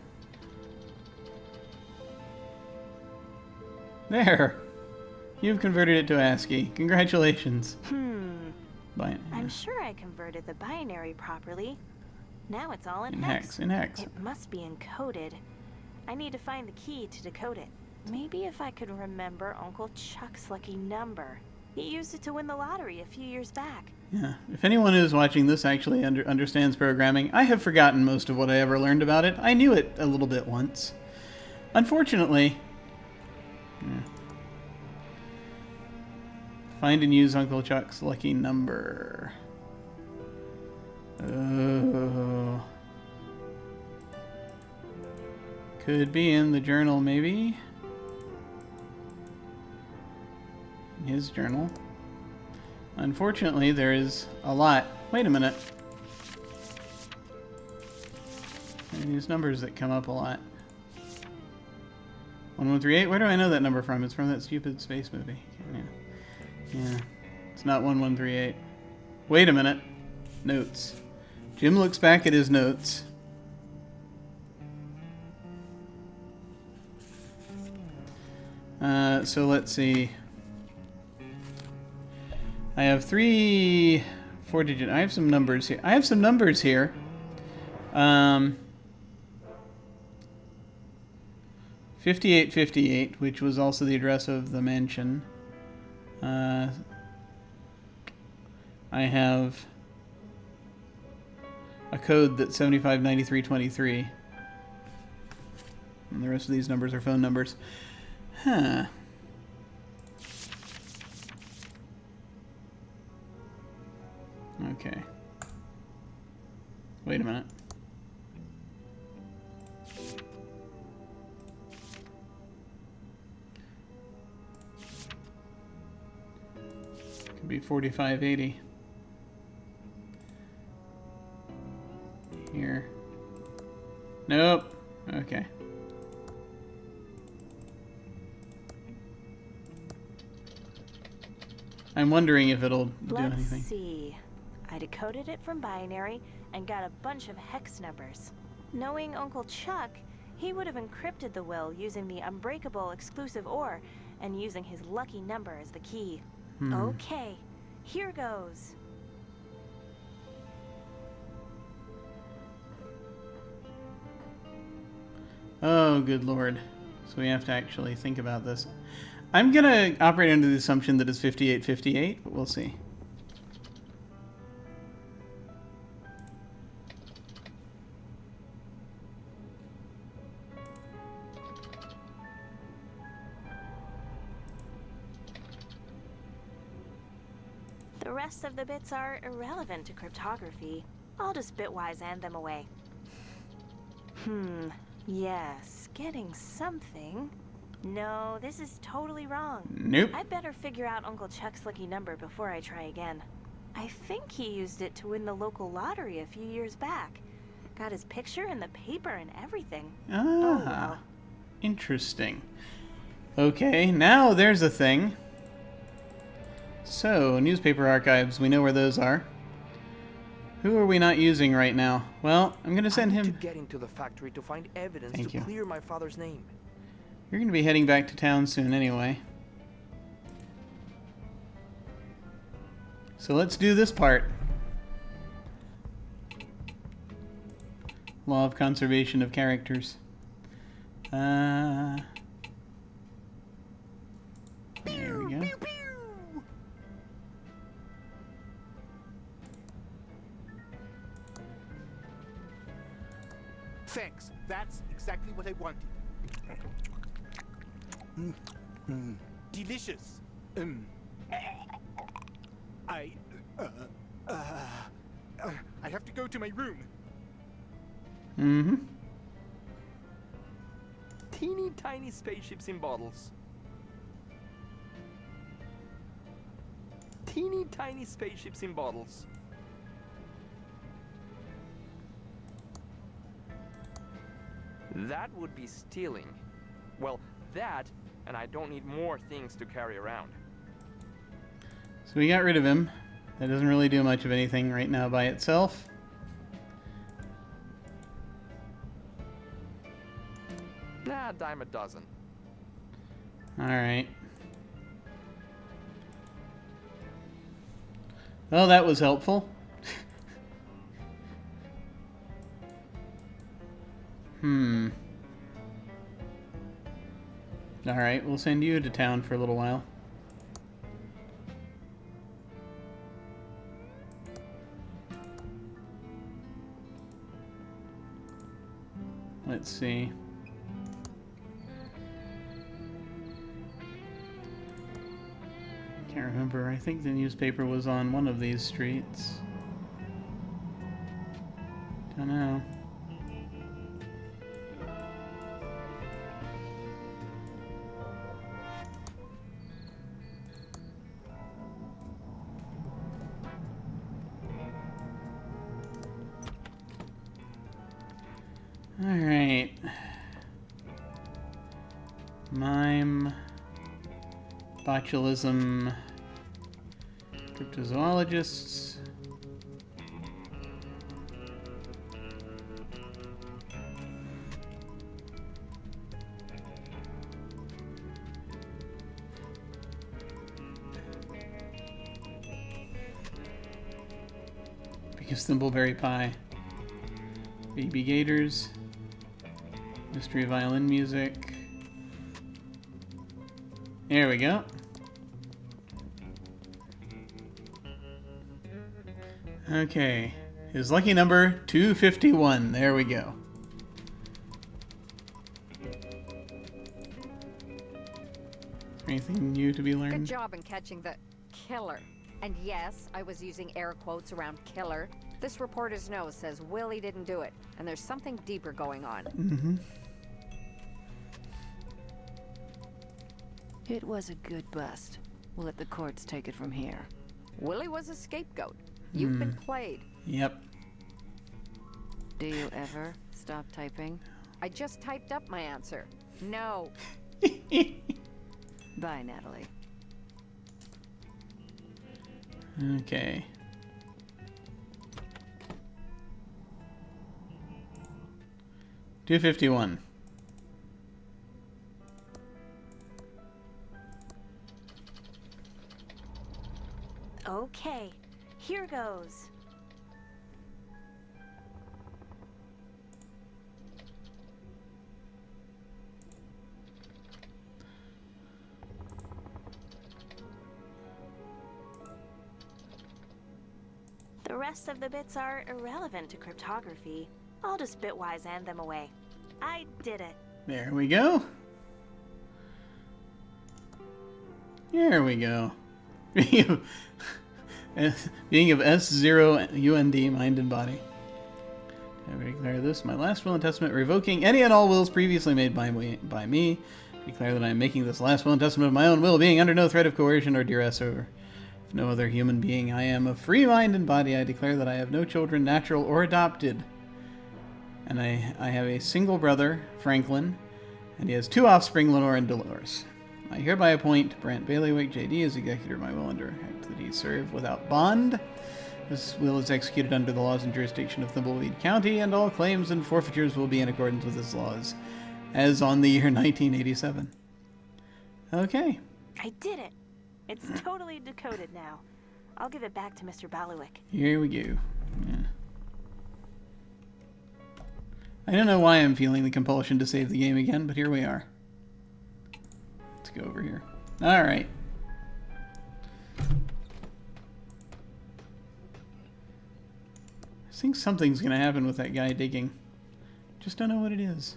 S1: There. You've converted it to ASCII. Congratulations.
S7: I'm sure I converted the binary properly. Now it's all in
S1: hex. In hex.
S7: It must be encoded. I need to find the key to decode it. Maybe if I could remember Uncle Chuck's lucky number. He used it to win the lottery a few years back.
S1: Yeah. If anyone who's watching this actually understands programming, I have forgotten most of what I ever learned about it. I knew it a little bit once. Unfortunately... Find and use Uncle Chuck's lucky number. Oh. Could be in the journal, maybe. In his journal. Unfortunately, there is a lot. Wait a minute. There are these numbers that come up a lot. 1138? Where do I know that number from? It's from that stupid space movie. Yeah. It's not 1138. Wait a minute. Notes. Jim looks back at his notes. So let's see. I have 3 4-digit. I have some numbers here. 5858, which was also the address of the mansion. I have a code that's 759323. And the rest of these numbers are phone numbers. Huh. Okay. Wait a minute. Could be 4580. Here. Nope. Okay. I'm wondering if it'll do anything.
S7: Let's see. I decoded it from binary and got a bunch of hex numbers. Knowing Uncle Chuck, he would have encrypted the will using the unbreakable exclusive OR and using his lucky number as the key. Okay, here goes.
S1: Oh, good lord. So we have to actually think about this. I'm going to operate under the assumption that it's 5858, but we'll see.
S7: The rest of the bits are irrelevant to cryptography. I'll just bitwise and them away. Yes, getting something. No, this is totally wrong.
S1: Nope.
S7: I better figure out Uncle Chuck's lucky number before I try again. I think he used it to win the local lottery a few years back. Got his picture in the paper and everything.
S1: Ah.
S7: Oh well.
S1: Interesting. Okay, now there's a thing. So, newspaper archives, we know where those are. Who are we not using right now? Well, I'm going to send him...
S6: to get into the factory to find evidence
S1: Thank
S6: to
S1: you.
S6: clear my father's name.
S1: You're going to be heading back to town soon anyway. So let's do this part. Law of conservation of characters. There we go.
S4: Thanks. That's exactly what I wanted. Delicious. I have to go to my room.
S1: Mm-hmm.
S6: Teeny tiny spaceships in bottles. Teeny tiny spaceships in bottles. That would be stealing. Well, that, and I don't need more things to carry around.
S1: So we got rid of him. That doesn't really do much of anything right now by itself.
S6: Nah, dime a dozen.
S1: Alright. Well, that was helpful. Alright, we'll send you to town for a little while. Let's see. Can't remember. I think the newspaper was on one of these streets. Don't know. Alright. Mime. Botulism. Cryptozoologists. Because Thimbleberry Pie. Baby Gators. Mystery violin music. There we go. Okay. His lucky number, 251. There we go. Anything new to be learned?
S18: Good job in catching the killer. And yes, I was using air quotes around killer. This reporter's nose says Willie didn't do it, and there's something deeper going on.
S1: Mm-hmm.
S9: It was a good bust. We'll let the courts take it from here.
S18: Willie was a scapegoat. You've been played.
S1: Yep.
S9: Do you ever stop typing?
S18: I just typed up my answer. No.
S9: Bye, Natalie.
S1: Okay. $251.
S7: Okay, here goes. The rest of the bits are irrelevant to cryptography. I'll just bitwise hand them away. I did it.
S1: There we go. There we go. Being of S0 UND, mind and body. I declare this my last will and testament, revoking any and all wills previously made by me. Declare that I am making this last will and testament of my own will, being under no threat of coercion or duress over no other human being. I am of free mind and body. I declare that I have no children, natural or adopted. And I have a single brother, Franklin, And he has 2 offspring, Lenore and Dolores. I hereby appoint Brant Bailiwick, JD, as executor of my will under act that he serve without bond. This will is executed under the laws and jurisdiction of Thimbleweed County, and all claims and forfeitures will be in accordance with its laws, as on the year 1987. Okay.
S7: I did it. It's totally decoded now. I'll give it back to Mr. Bailiwick.
S1: Here we go. Yeah. I don't know why I'm feeling the compulsion to save the game again, but here we are. Let's go over here. Alright. I think something's going to happen with that guy digging. Just don't know what it is.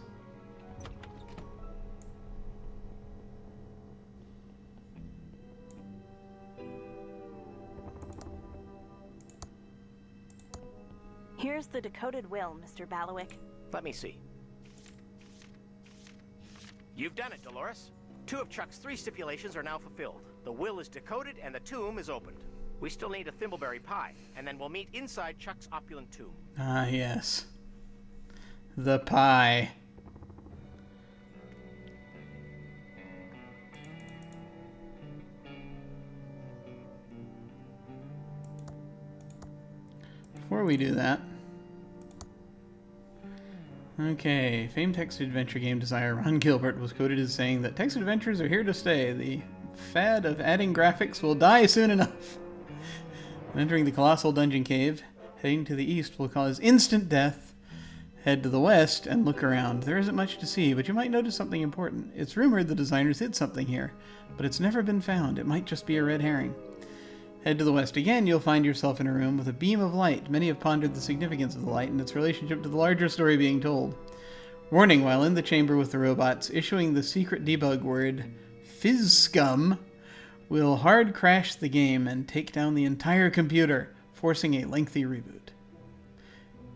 S7: Here's the decoded will, Mr. Bailiwick.
S15: Let me see. You've done it, Dolores. 2 of Chuck's 3 stipulations are now fulfilled. The will is decoded and the tomb is opened. We still need a thimbleberry pie, and then we'll meet inside Chuck's opulent tomb.
S1: Ah, yes. The pie. Before we do that... Okay, famed text adventure game designer Ron Gilbert was quoted as saying that text adventures are here to stay. The fad of adding graphics will die soon enough. Entering the colossal dungeon cave, heading to the east will cause instant death. Head to the west and look around. There isn't much to see, but you might notice something important. It's rumored the designers hid something here, but it's never been found. It might just be a red herring. Head to the west again, you'll find yourself in a room with a beam of light. Many have pondered the significance of the light and its relationship to the larger story being told. Warning, while in the chamber with the robots, issuing the secret debug word, "Fizzscum," will hard crash the game and take down the entire computer, forcing a lengthy reboot.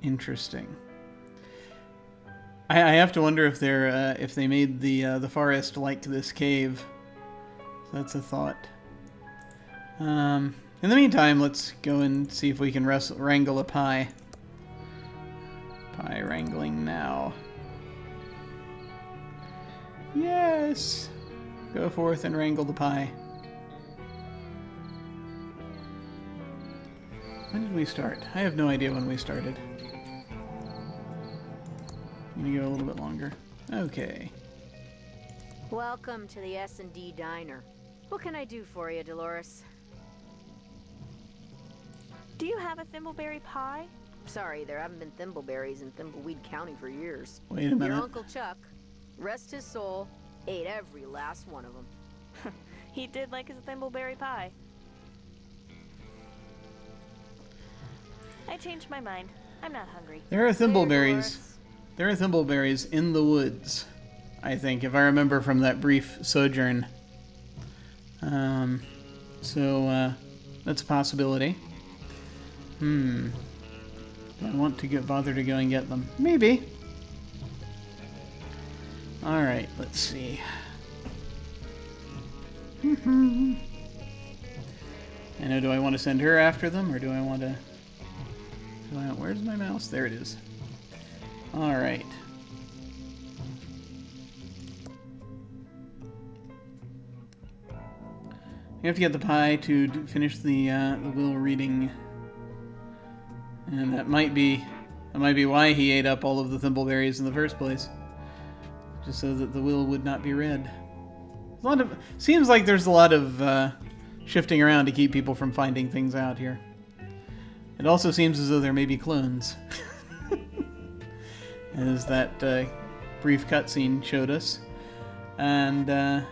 S1: Interesting. I have to wonder if they made the forest like this cave. That's a thought. In the meantime, let's go and see if we can wrangle a pie. Pie wrangling now. Yes! Go forth and wrangle the pie. When did we start? I have no idea when we started. I'm gonna go a little bit longer. Okay.
S13: Welcome to the S&D Diner. What can I do for you, Dolores?
S7: Do you have a thimbleberry pie?
S13: Sorry, there haven't been thimbleberries in Thimbleweed County for years.
S1: Wait a minute.
S13: Your Uncle Chuck, rest his soul, ate every last one of them.
S7: He did like his thimbleberry pie. I changed my mind. I'm not hungry.
S1: There are thimbleberries. There are thimbleberries in the woods, I think, if I remember from that brief sojourn. So that's a possibility. Do I want to bother to go and get them? Maybe. Alright, let's see. I know, do I want to send her after them, or do I want to... Where's my mouse? There it is. Alright. You have to get the pie to finish the will reading. And that might be why he ate up all of the thimbleberries in the first place. Just so that the will would not be read. Seems like there's a lot of shifting around to keep people from finding things out here. It also seems as though there may be clones. As that brief cutscene showed us. And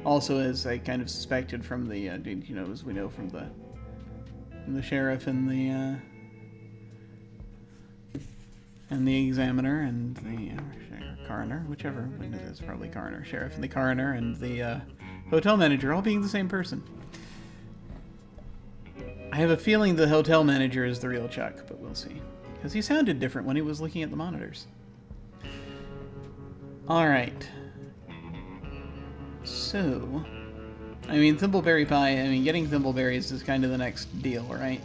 S1: also, as I kind of suspected from the, as we know from the sheriff and the examiner and the coroner, whichever, it's probably coroner, sheriff and the coroner and the hotel manager all being the same person. I have a feeling the hotel manager is the real Chuck, but we'll see. Because he sounded different when he was looking at the monitors. Alright. So, I mean, thimbleberry pie, getting thimbleberries is kind of the next deal, right?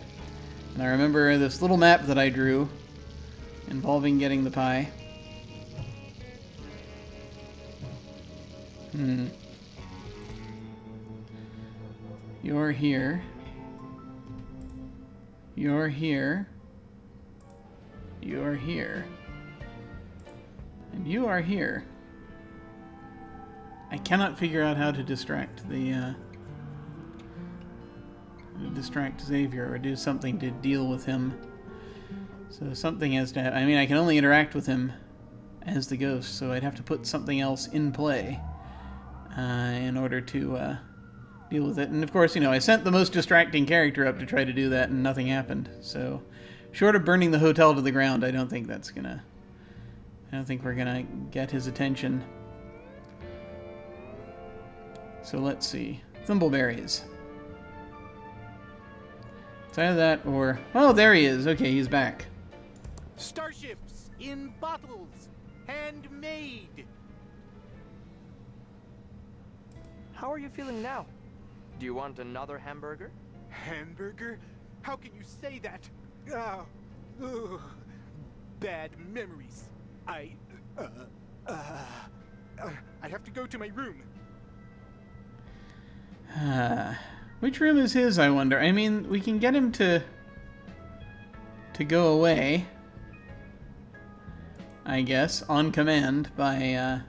S1: And I remember this little map that I drew involving getting the pie. You're here. You're here. You're here. And you are here. I cannot figure out how to distract distract Xavier or do something to deal with him. So something has to happen. I mean, I can only interact with him as the ghost, so I'd have to put something else in play in order to deal with it. And of course, you know, I sent the most distracting character up to try to do that, and nothing happened. So, short of burning the hotel to the ground, I don't think that's gonna. I don't think we're gonna get his attention. So let's see. Thimbleberries. It's either that or... Oh, there he is. Okay, he's back.
S4: Starships in bottles, handmade.
S6: How are you feeling now? Do you want another hamburger?
S4: Hamburger? How can you say that? Ugh. Bad memories. I have to go to my room.
S1: Which room is his, I wonder? I mean, we can get him to go away, I guess, on command by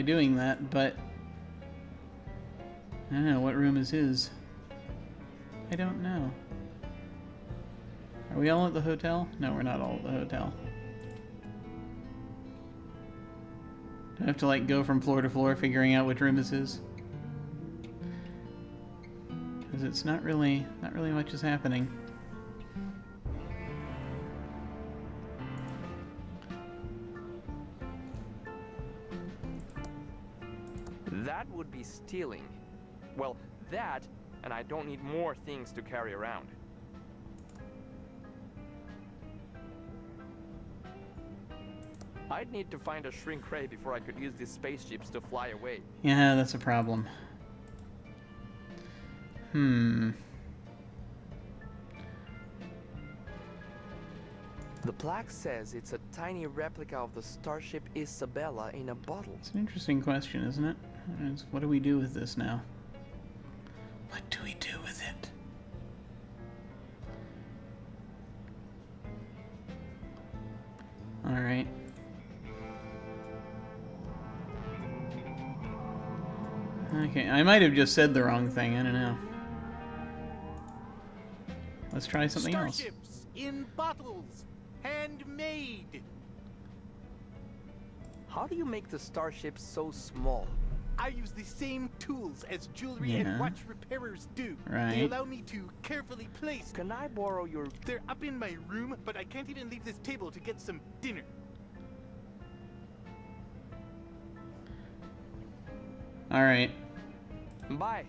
S1: doing that, but I don't know, what room is his? I don't know. Are we all at the hotel? No, we're not all at the hotel. Do I have to, like, go from floor to floor figuring out which room is his? Because it's not really much is happening.
S6: That would be stealing. Well, that, and I don't need more things to carry around. I'd need to find a shrink ray before I could use these spaceships to fly away.
S1: Yeah, that's a problem.
S6: The plaque says it's a tiny replica of the Starship Isabella in a bottle.
S1: It's an interesting question, isn't it? What do we do with this now? What do we do with it? Alright. Okay, I might have just said the wrong thing, I don't know. Let's try something else.
S4: Starships in bottles, handmade.
S6: How do you make the Starship so small?
S4: I use the same tools as jewelry and watch repairers do.
S1: Right.
S4: They allow me to carefully place.
S6: Can I borrow your...
S4: They're up in my room, but I can't even leave this table to get some dinner.
S1: Alright.
S6: Bye.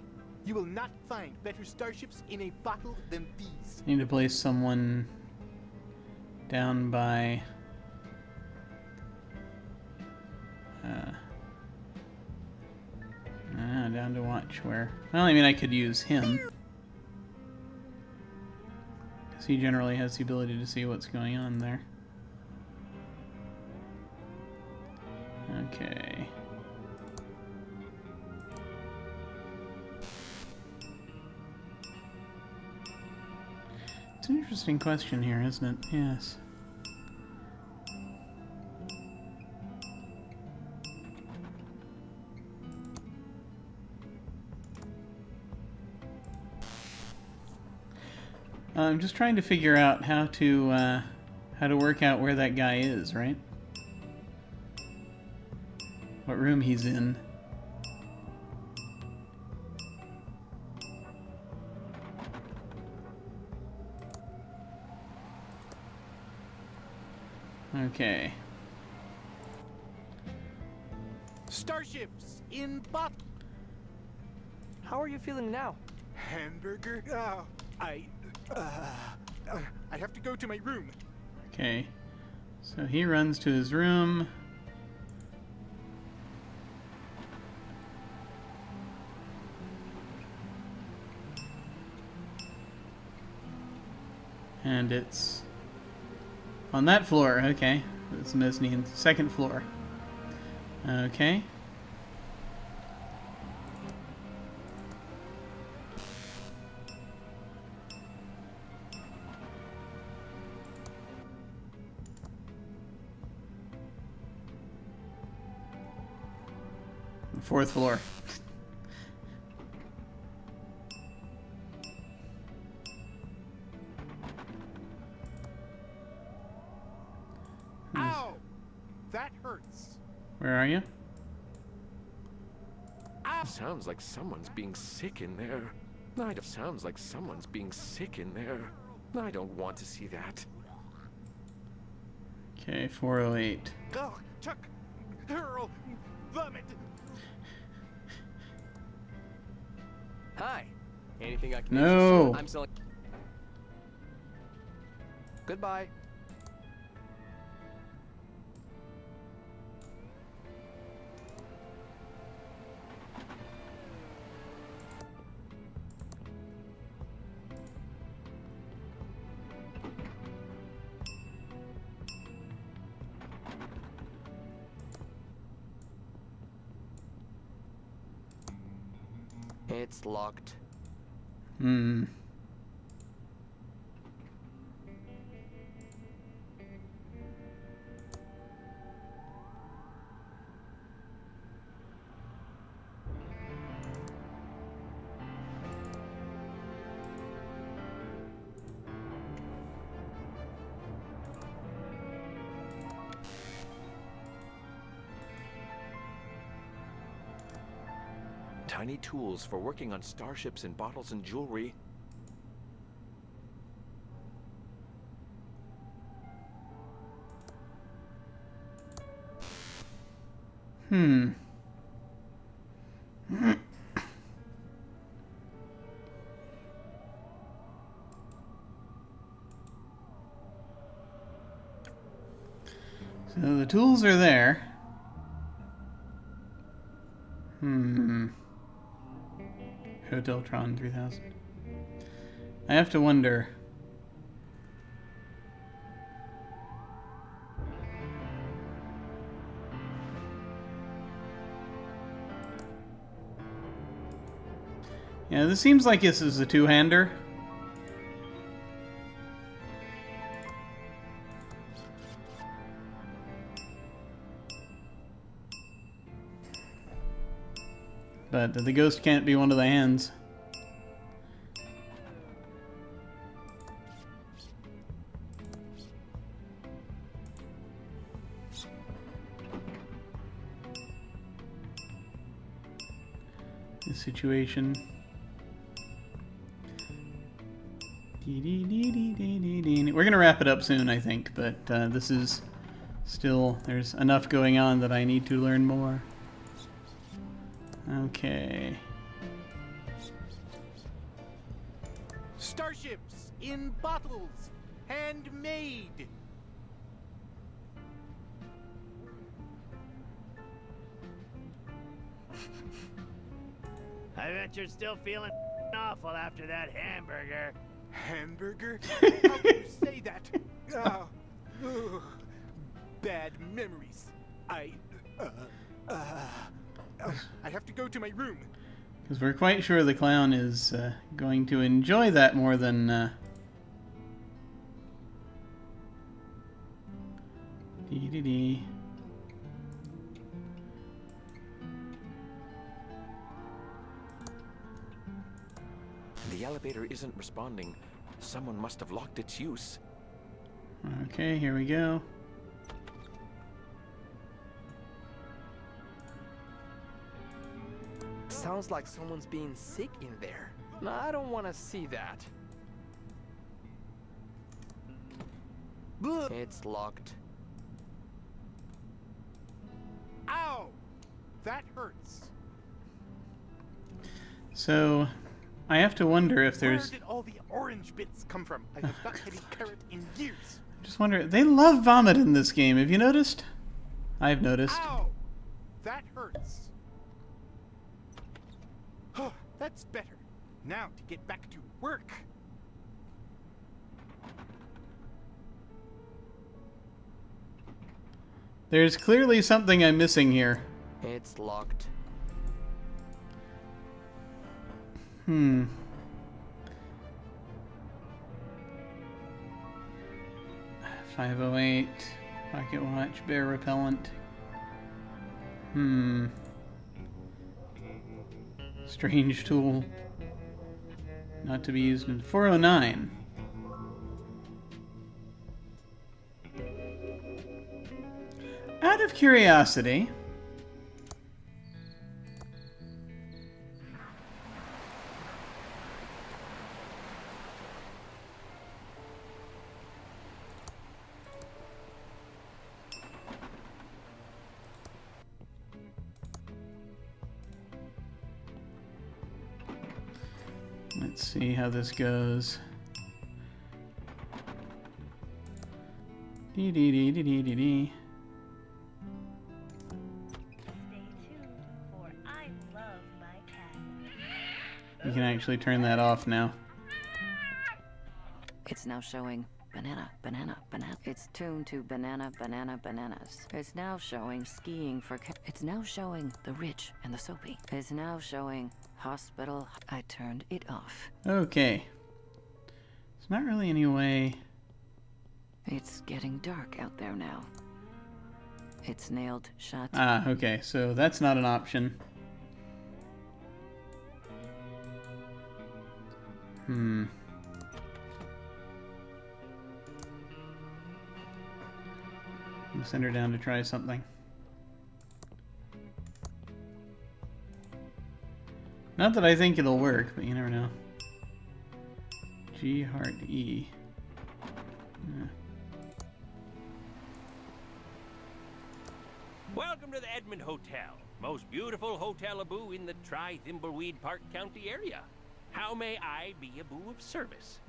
S4: You will not find better starships in a bottle than these.
S1: Need to place someone down by... down to watch where... Well, I mean, I could use him. Because he generally has the ability to see what's going on there. Okay. It's an interesting question here, isn't it? Yes. I'm just trying to figure out how to work out where that guy is, right? What room he's in. Okay.
S4: Starships in bottle.
S6: How are you feeling now?
S4: Hamburger? I have to go to my room.
S1: Okay. So he runs to his room. And it's on that floor. Okay. It's mezzanine. Second floor. Okay. 4th floor.
S4: Ow! That hurts.
S1: Where are you?
S8: Sounds like someone's being sick in there. Sounds like someone's being sick in there. I don't want to see that.
S1: Okay, 408.
S4: Oh, Chuck! Earl! Vomit!
S3: Hi. Anything I can
S1: No.
S3: do? I'm selling. Goodbye. It's locked.
S1: Hmm.
S8: Tiny tools for working on starships and bottles and jewelry.
S1: Hmm. So the tools are there. Hoteltron 3000. I have to wonder. Yeah, this seems like this is a two-hander. But the ghost can't be one of the hands. The situation. We're gonna wrap it up soon, I think, but this is still, there's enough going on that I need to learn more. Okay.
S4: Starships in bottles, handmade.
S14: I bet you're still feeling awful after that hamburger.
S4: Hamburger? How can you say that? Oh, ugh, bad memories. I have to go to my room.
S1: Because we're quite sure the clown is going to enjoy that more than... Dee-dee-dee.
S8: The elevator isn't responding. Someone must have locked its use.
S1: Okay, here we go.
S3: Sounds like someone's being sick in there. No, I don't want to see that. It's locked.
S4: Ow! That hurts.
S1: So, I have to wonder if there's...
S4: Where did all the orange bits come from? I have not had a carrot in years.
S1: Just wonder, they love vomit in this game. Have you noticed? I've noticed.
S4: Ow! That hurts. Oh, that's better. Now to get back to work.
S1: There's clearly something I'm missing here.
S3: It's locked.
S1: 508, pocket watch, bear repellent. Strange tool. Not to be used in 409. Out of curiosity, let's see how this goes. Dee dee dee dee dee dee dee. You can actually turn that off now.
S9: It's now showing banana, banana, banana. It's tuned to banana, banana, bananas. It's now showing skiing for it's now showing the rich and the soapy. It's now showing hospital. I turned it off.
S1: Okay. There's not really any way.
S9: It's getting dark out there now. It's nailed shut.
S1: Ah, okay. So that's not an option. I'm gonna send her down to try something. Not that I think it'll work, but you never know. G heart E. Yeah.
S19: Welcome to the Edmond Hotel, most beautiful hotel Abu in the Thimbleweed Park County area. How may I be a boo of service?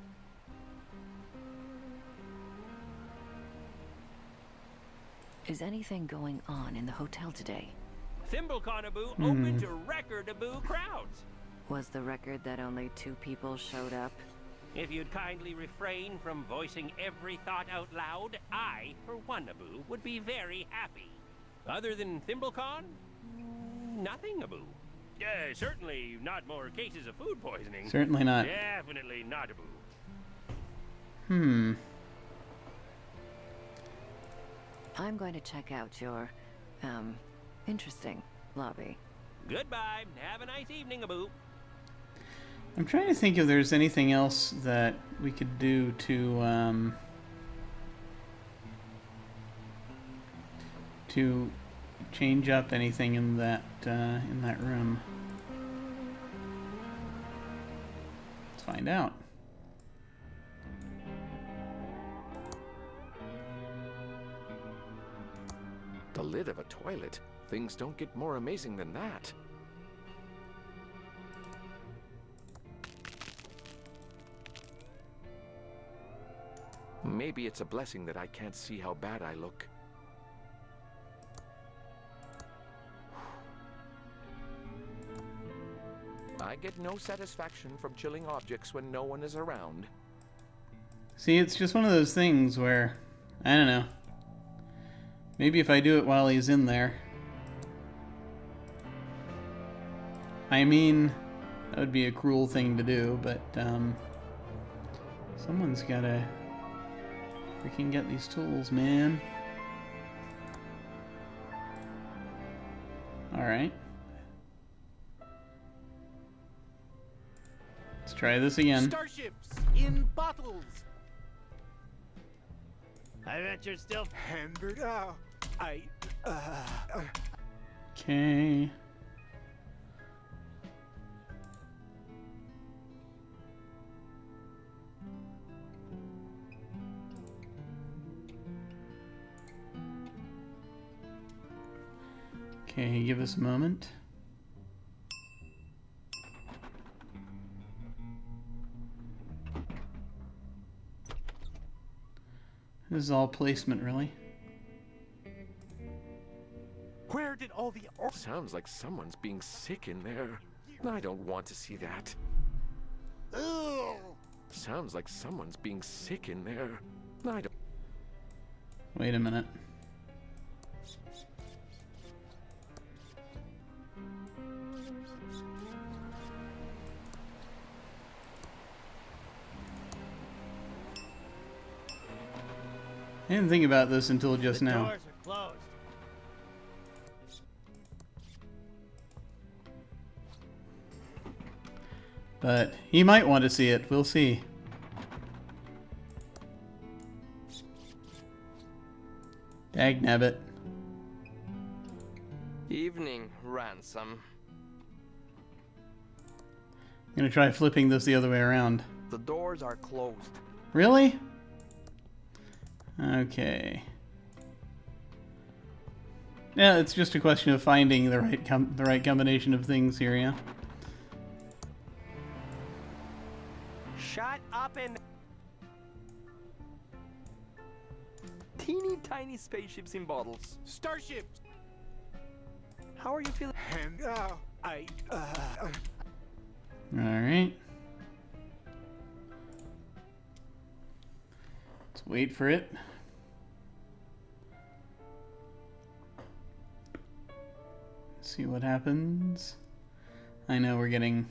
S9: Is anything going on in the hotel today?
S19: ThimbleCon Abu open to record Abu crowds.
S9: Was the record that only 2 people showed up?
S19: If you'd kindly refrain from voicing every thought out loud, I, for one Abu, would be very happy. Other than ThimbleCon, nothing Abu. Certainly not more cases of food poisoning.
S1: Certainly not.
S19: Definitely not Abu.
S9: I'm going to check out your, interesting lobby.
S19: Goodbye. Have a nice evening, Abu.
S1: I'm trying to think if there's anything else that we could do to change up anything in that room. Let's find out.
S8: The lid of a toilet. Things don't get more amazing than that. Maybe it's a blessing that I can't see how bad I look. I get no satisfaction from chilling objects when no one is around.
S1: See, it's just one of those things where, I don't know. Maybe if I do it while he's in there. I mean, that would be a cruel thing to do, but someone's gotta freaking get these tools, man. Alright. Let's try this again.
S4: Starships in bottles.
S2: I bet you're still
S4: Hamburger.
S1: Okay. Okay, give us a moment. This is all placement, really.
S4: Where did all the
S8: Sounds like someone's being sick in there. I don't want to see that.
S4: Ugh.
S8: Sounds like someone's being sick in there. I don't.
S1: Wait a minute. I didn't think about this until just now.
S2: doors are closed.
S1: But he might want to see it. We'll see. Dagnabbit.
S6: Evening, Ransom.
S1: I'm gonna try flipping this the other way around.
S6: The doors are closed.
S1: Really? Okay. Yeah, it's just a question of finding the right combination of things here, yeah.
S2: Shut up and...
S6: Teeny tiny spaceships in bottles.
S4: Starships!
S6: How are you feeling?
S4: And,
S1: Alright. Let's wait for it. See what happens. I know we're getting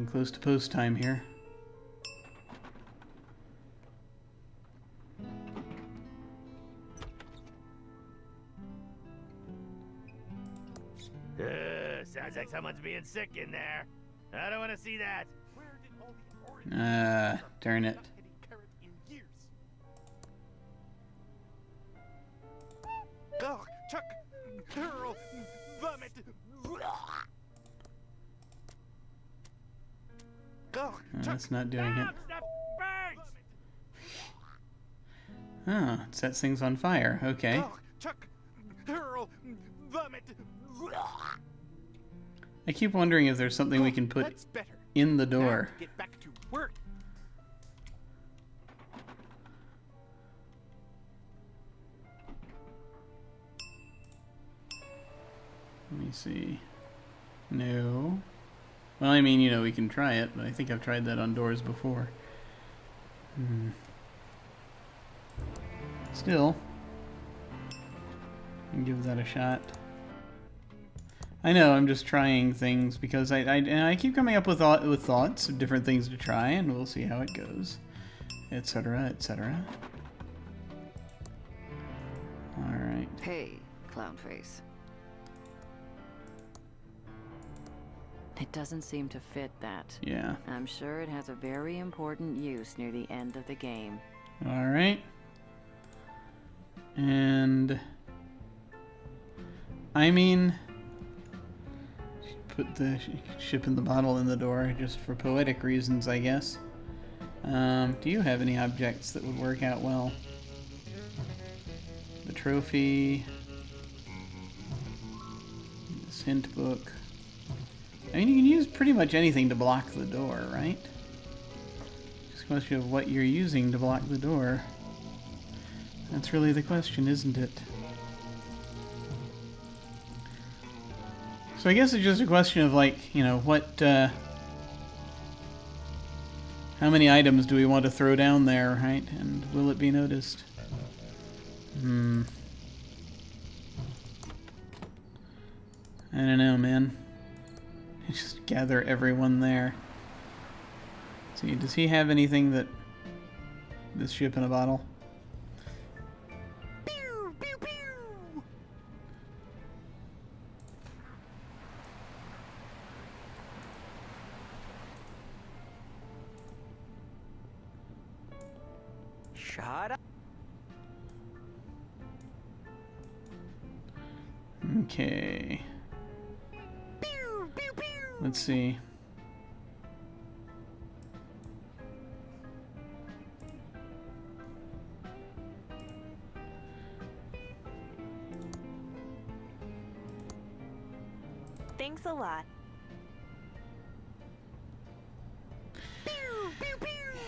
S1: close to post time here.
S11: Sounds like someone's being sick in there. I don't want to see that.
S1: Darn it.
S4: Ugh, Chuck, Carol, vomit.
S1: That's not doing it. Oh, it sets things on fire. Okay.
S4: Chuck, Carol, vomit.
S1: I keep wondering if there's something we can put in the door.
S4: Get back to work.
S1: Let me see. No. Well, I mean, you know, we can try it, but I think I've tried that on doors before. Still, I'll give that a shot. I know, I'm just trying things because I keep coming up with thoughts of different things to try, and we'll see how it goes, etc., etc. All right.
S9: Hey, Clownface. It doesn't seem to fit that.
S1: Yeah.
S9: I'm sure it has a very important use near the end of the game.
S1: All right. And I mean, put the ship in the bottle in the door just for poetic reasons, I guess. Do you have any objects that would work out well? The trophy, this hint book. I mean, you can use pretty much anything to block the door, right? Just a question of what you're using to block the door. That's really the question, isn't it? So I guess it's just a question of, like, you know, what, how many items do we want to throw down there, right? And will it be noticed? I don't know, man. Just gather everyone there. See, does he have anything that... this ship in a bottle?
S4: Pew, pew, pew.
S2: Shut up.
S1: Okay. Let's see.
S7: Thanks a lot.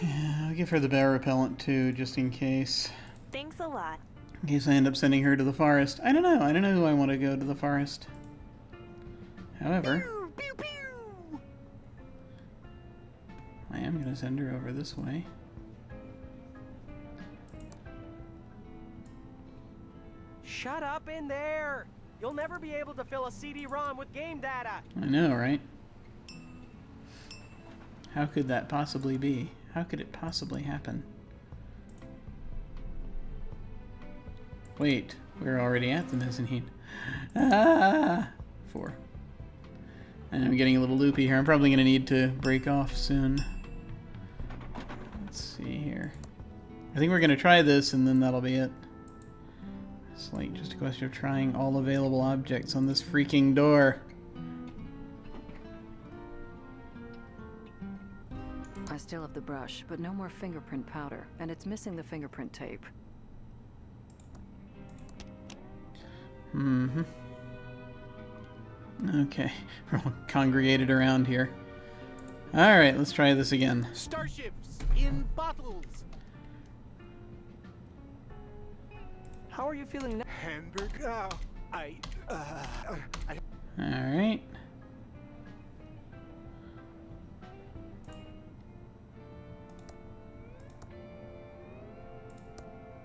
S1: Yeah, I'll give her the bear repellent too, just in case.
S7: Thanks a lot.
S1: In case I end up sending her to the forest. I don't know. I don't know who I want to go to the forest. However, I am going to send her over this way.
S2: Shut up in there! You'll never be able to fill a CD-ROM with game data!
S1: I know, right? How could that possibly be? How could it possibly happen? Wait, we're already at the mezzanine. Ah! 4. And I'm getting a little loopy here. I'm probably going to need to break off soon. Let's see here. I think we're going to try this and then that'll be it. It's like just a question of trying all available objects on this freaking door.
S9: I still have the brush, but no more fingerprint powder, and it's missing the fingerprint tape.
S1: Mm-hmm. Okay, we're all congregated around here. Alright, let's try this again.
S4: Starships in bottles.
S3: How are you feeling now?
S4: Hamburger.
S1: Alright.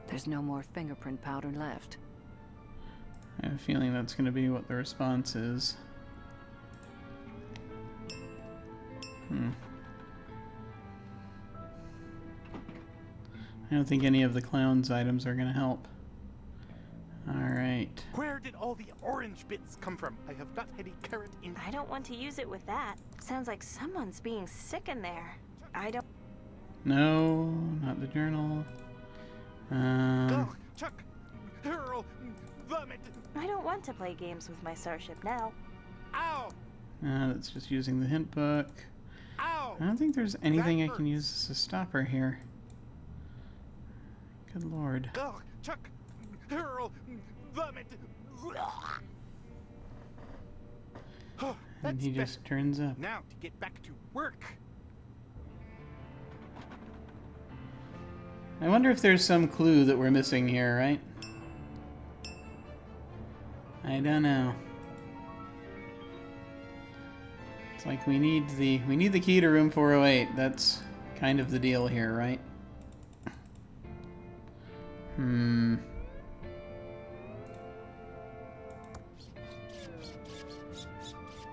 S9: There's no more fingerprint powder left.
S1: I have a feeling that's going to be what the response is. I don't think any of the clown's items are going to help. Alright.
S4: Where did all the orange bits come from? I have not had a carrot in...
S7: I don't want to use it with that. Sounds like someone's being sick in there. I don't...
S1: No, not the journal.
S4: Chuck! Hurl! Vomit!
S7: I don't want to play games with my starship now.
S4: Ow!
S1: That's just using the hint book.
S4: Ow!
S1: I don't think there's anything I can use as a stopper here. Good lord.
S4: Chuck! Hurl! Vomit!
S1: And he just turns up.
S4: Now to get back to work.
S1: I wonder if there's some clue that we're missing here, right? I don't know. It's like we need the key to room 408. That's kind of the deal here, right?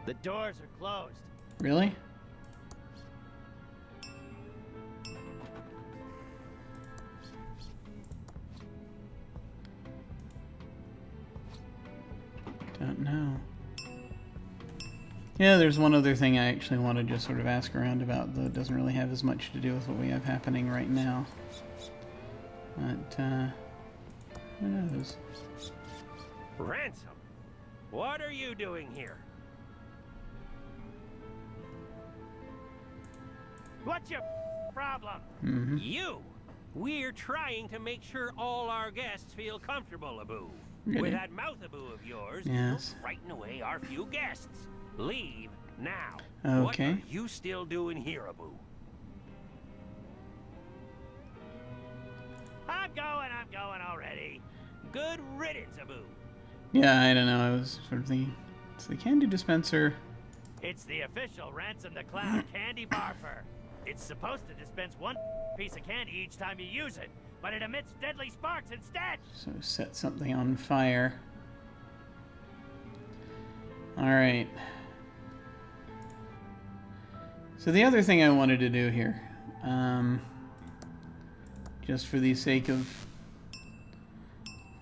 S11: The doors are closed.
S1: Really? Don't know. Yeah, there's one other thing I actually want to just sort of ask around about, though it doesn't really have as much to do with what we have happening right now. But, who knows?
S19: Ransom, what are you doing here?
S14: What's your problem?
S19: You! We're trying to make sure all our guests feel comfortable, Abu.
S1: Really?
S19: With that mouth Abu of yours,
S1: Yes.
S19: you're frightening away our few guests. Leave now.
S1: Okay.
S19: What are you still doing here, Abu?
S14: I'm going already.
S19: Good riddance, Abu.
S1: Yeah, I don't know. I was sort of thinking, it's the candy dispenser.
S14: It's the official Ransom the Clown candy barfer. It's supposed to dispense one piece of candy each time you use it, but it emits deadly sparks instead.
S1: So set something on fire. Alright. So the other thing I wanted to do here, just for the sake of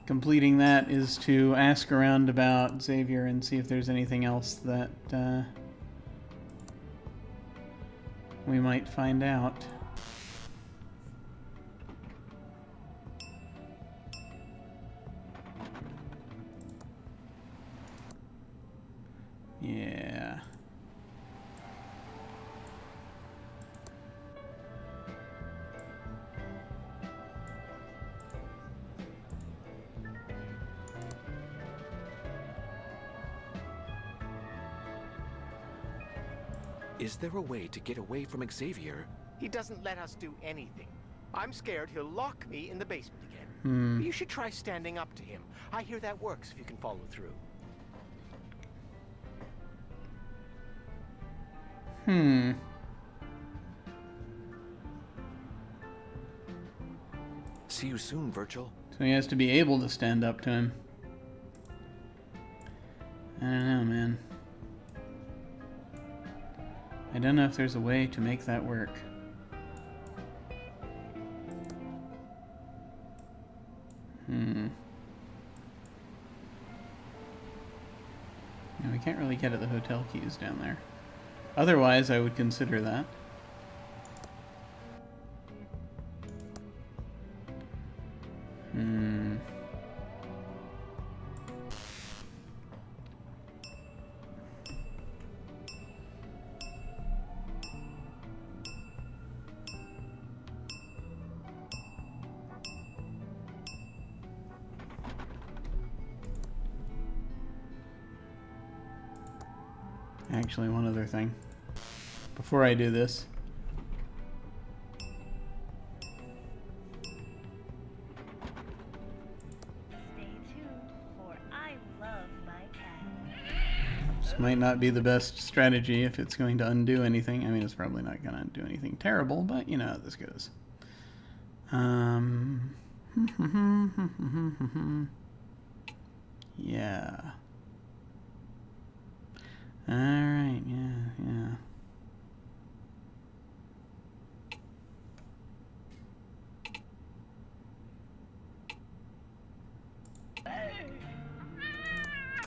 S1: completing that, is to ask around about Xavier and see if there's anything else that we might find out. Yeah.
S20: Is there a way to get away from Xavier?
S15: He doesn't let us do anything. I'm scared he'll lock me in the basement again. You should try standing up to him. I hear that works if you can follow through.
S20: See you soon, Virgil.
S1: So he has to be able to stand up to him. I don't know, man. I don't know if there's a way to make that work. No, we can't really get at the hotel keys down there. Otherwise, I would consider that. Actually, one other thing. Before I do this.
S12: Stay tuned for I Love My Cat.
S1: This might not be the best strategy if it's going to undo anything. I mean, it's probably not going to undo anything terrible, but you know how this goes. Yeah. Alright, yeah.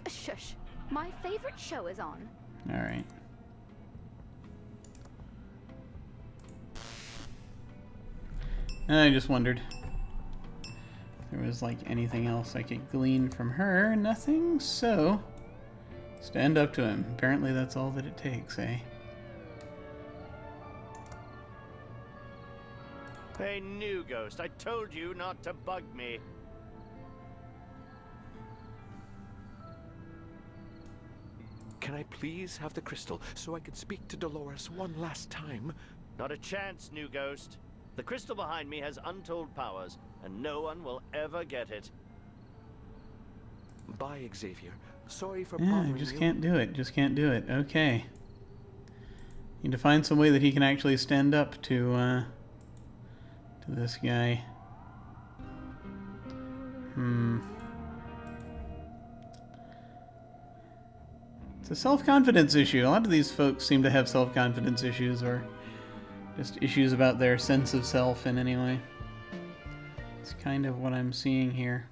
S5: Shush. My favorite show is on.
S1: Alright. I just wondered if there was like anything else I could glean from her. Nothing, so stand up to him. Apparently that's all that it takes, eh?
S11: Hey, new ghost, I told you not to bug me.
S20: Can I please have the crystal so I can speak to Dolores one last time?
S11: Not a chance, new ghost. The crystal behind me has untold powers, and no one will ever get it.
S20: Bye, Xavier. Sorry for
S1: Yeah,
S20: bothering
S1: I just
S20: you.
S1: can't do it. Just can't do it. Okay. Need to find some way that he can actually stand up to this guy. It's a self-confidence issue. A lot of these folks seem to have self-confidence issues, or just issues about their sense of self in any way. It's kind of what I'm seeing here.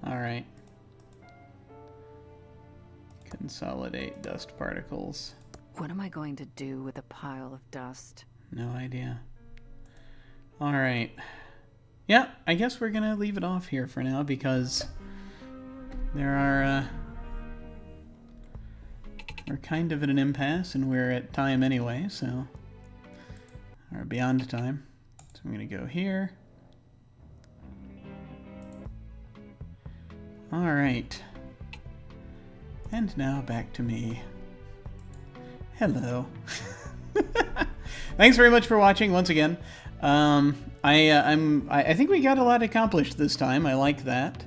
S1: Alright. Consolidate dust particles.
S9: What am I going to do with a pile of dust?
S1: No idea. Alright. Yeah, I guess we're gonna leave it off here for now because there are we're kind of at an impasse and we're at time anyway, so or beyond time. So I'm gonna go here. Alright. And now back to me. Hello. Thanks very much for watching once again. I think we got a lot accomplished this time. I like that.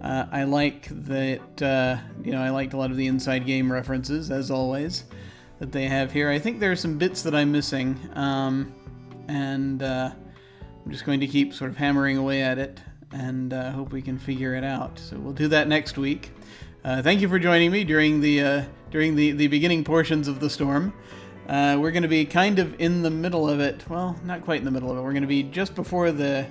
S1: I like that, I liked a lot of the inside game references, as always, that they have here. I think there are some bits that I'm missing, and I'm just going to keep sort of hammering away at it, and hope we can figure it out. So we'll do that next week. Thank you for joining me during the beginning portions of the storm. We're going to be kind of in the middle of it. Well, not quite in the middle of it. We're going to be just before the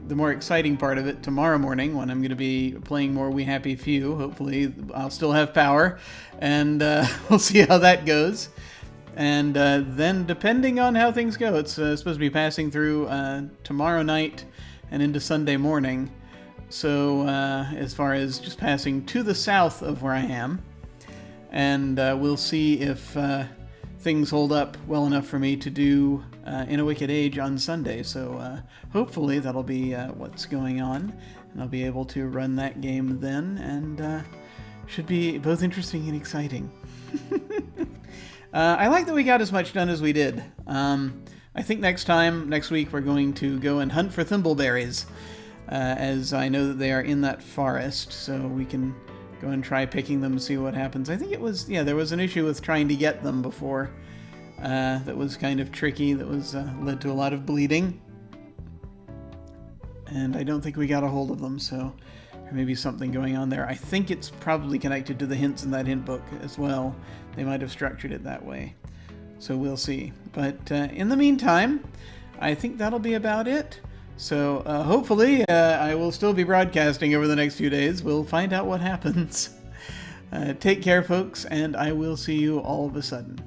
S1: more exciting part of it tomorrow morning, when I'm going to be playing more We Happy Few. Hopefully, I'll still have power, and we'll see how that goes. And then, depending on how things go, it's supposed to be passing through tomorrow night and into Sunday morning. So, as far as just passing to the south of where I am. And we'll see if things hold up well enough for me to do In a Wicked Age on Sunday. So hopefully that'll be what's going on. And I'll be able to run that game then. And should be both interesting and exciting. I like that we got as much done as we did. I think next week, we're going to go and hunt for thimbleberries. As I know that they are in that forest, so we can go and try picking them and see what happens. I think it was, there was an issue with trying to get them before that was kind of tricky, that was led to a lot of bleeding. And I don't think we got a hold of them, so there may be something going on there. I think it's probably connected to the hints in that hint book as well. They might have structured it that way. So we'll see. But in the meantime, I think that'll be about it. So hopefully I will still be broadcasting over the next few days. We'll find out what happens. Take care, folks, and I will see you all of a sudden.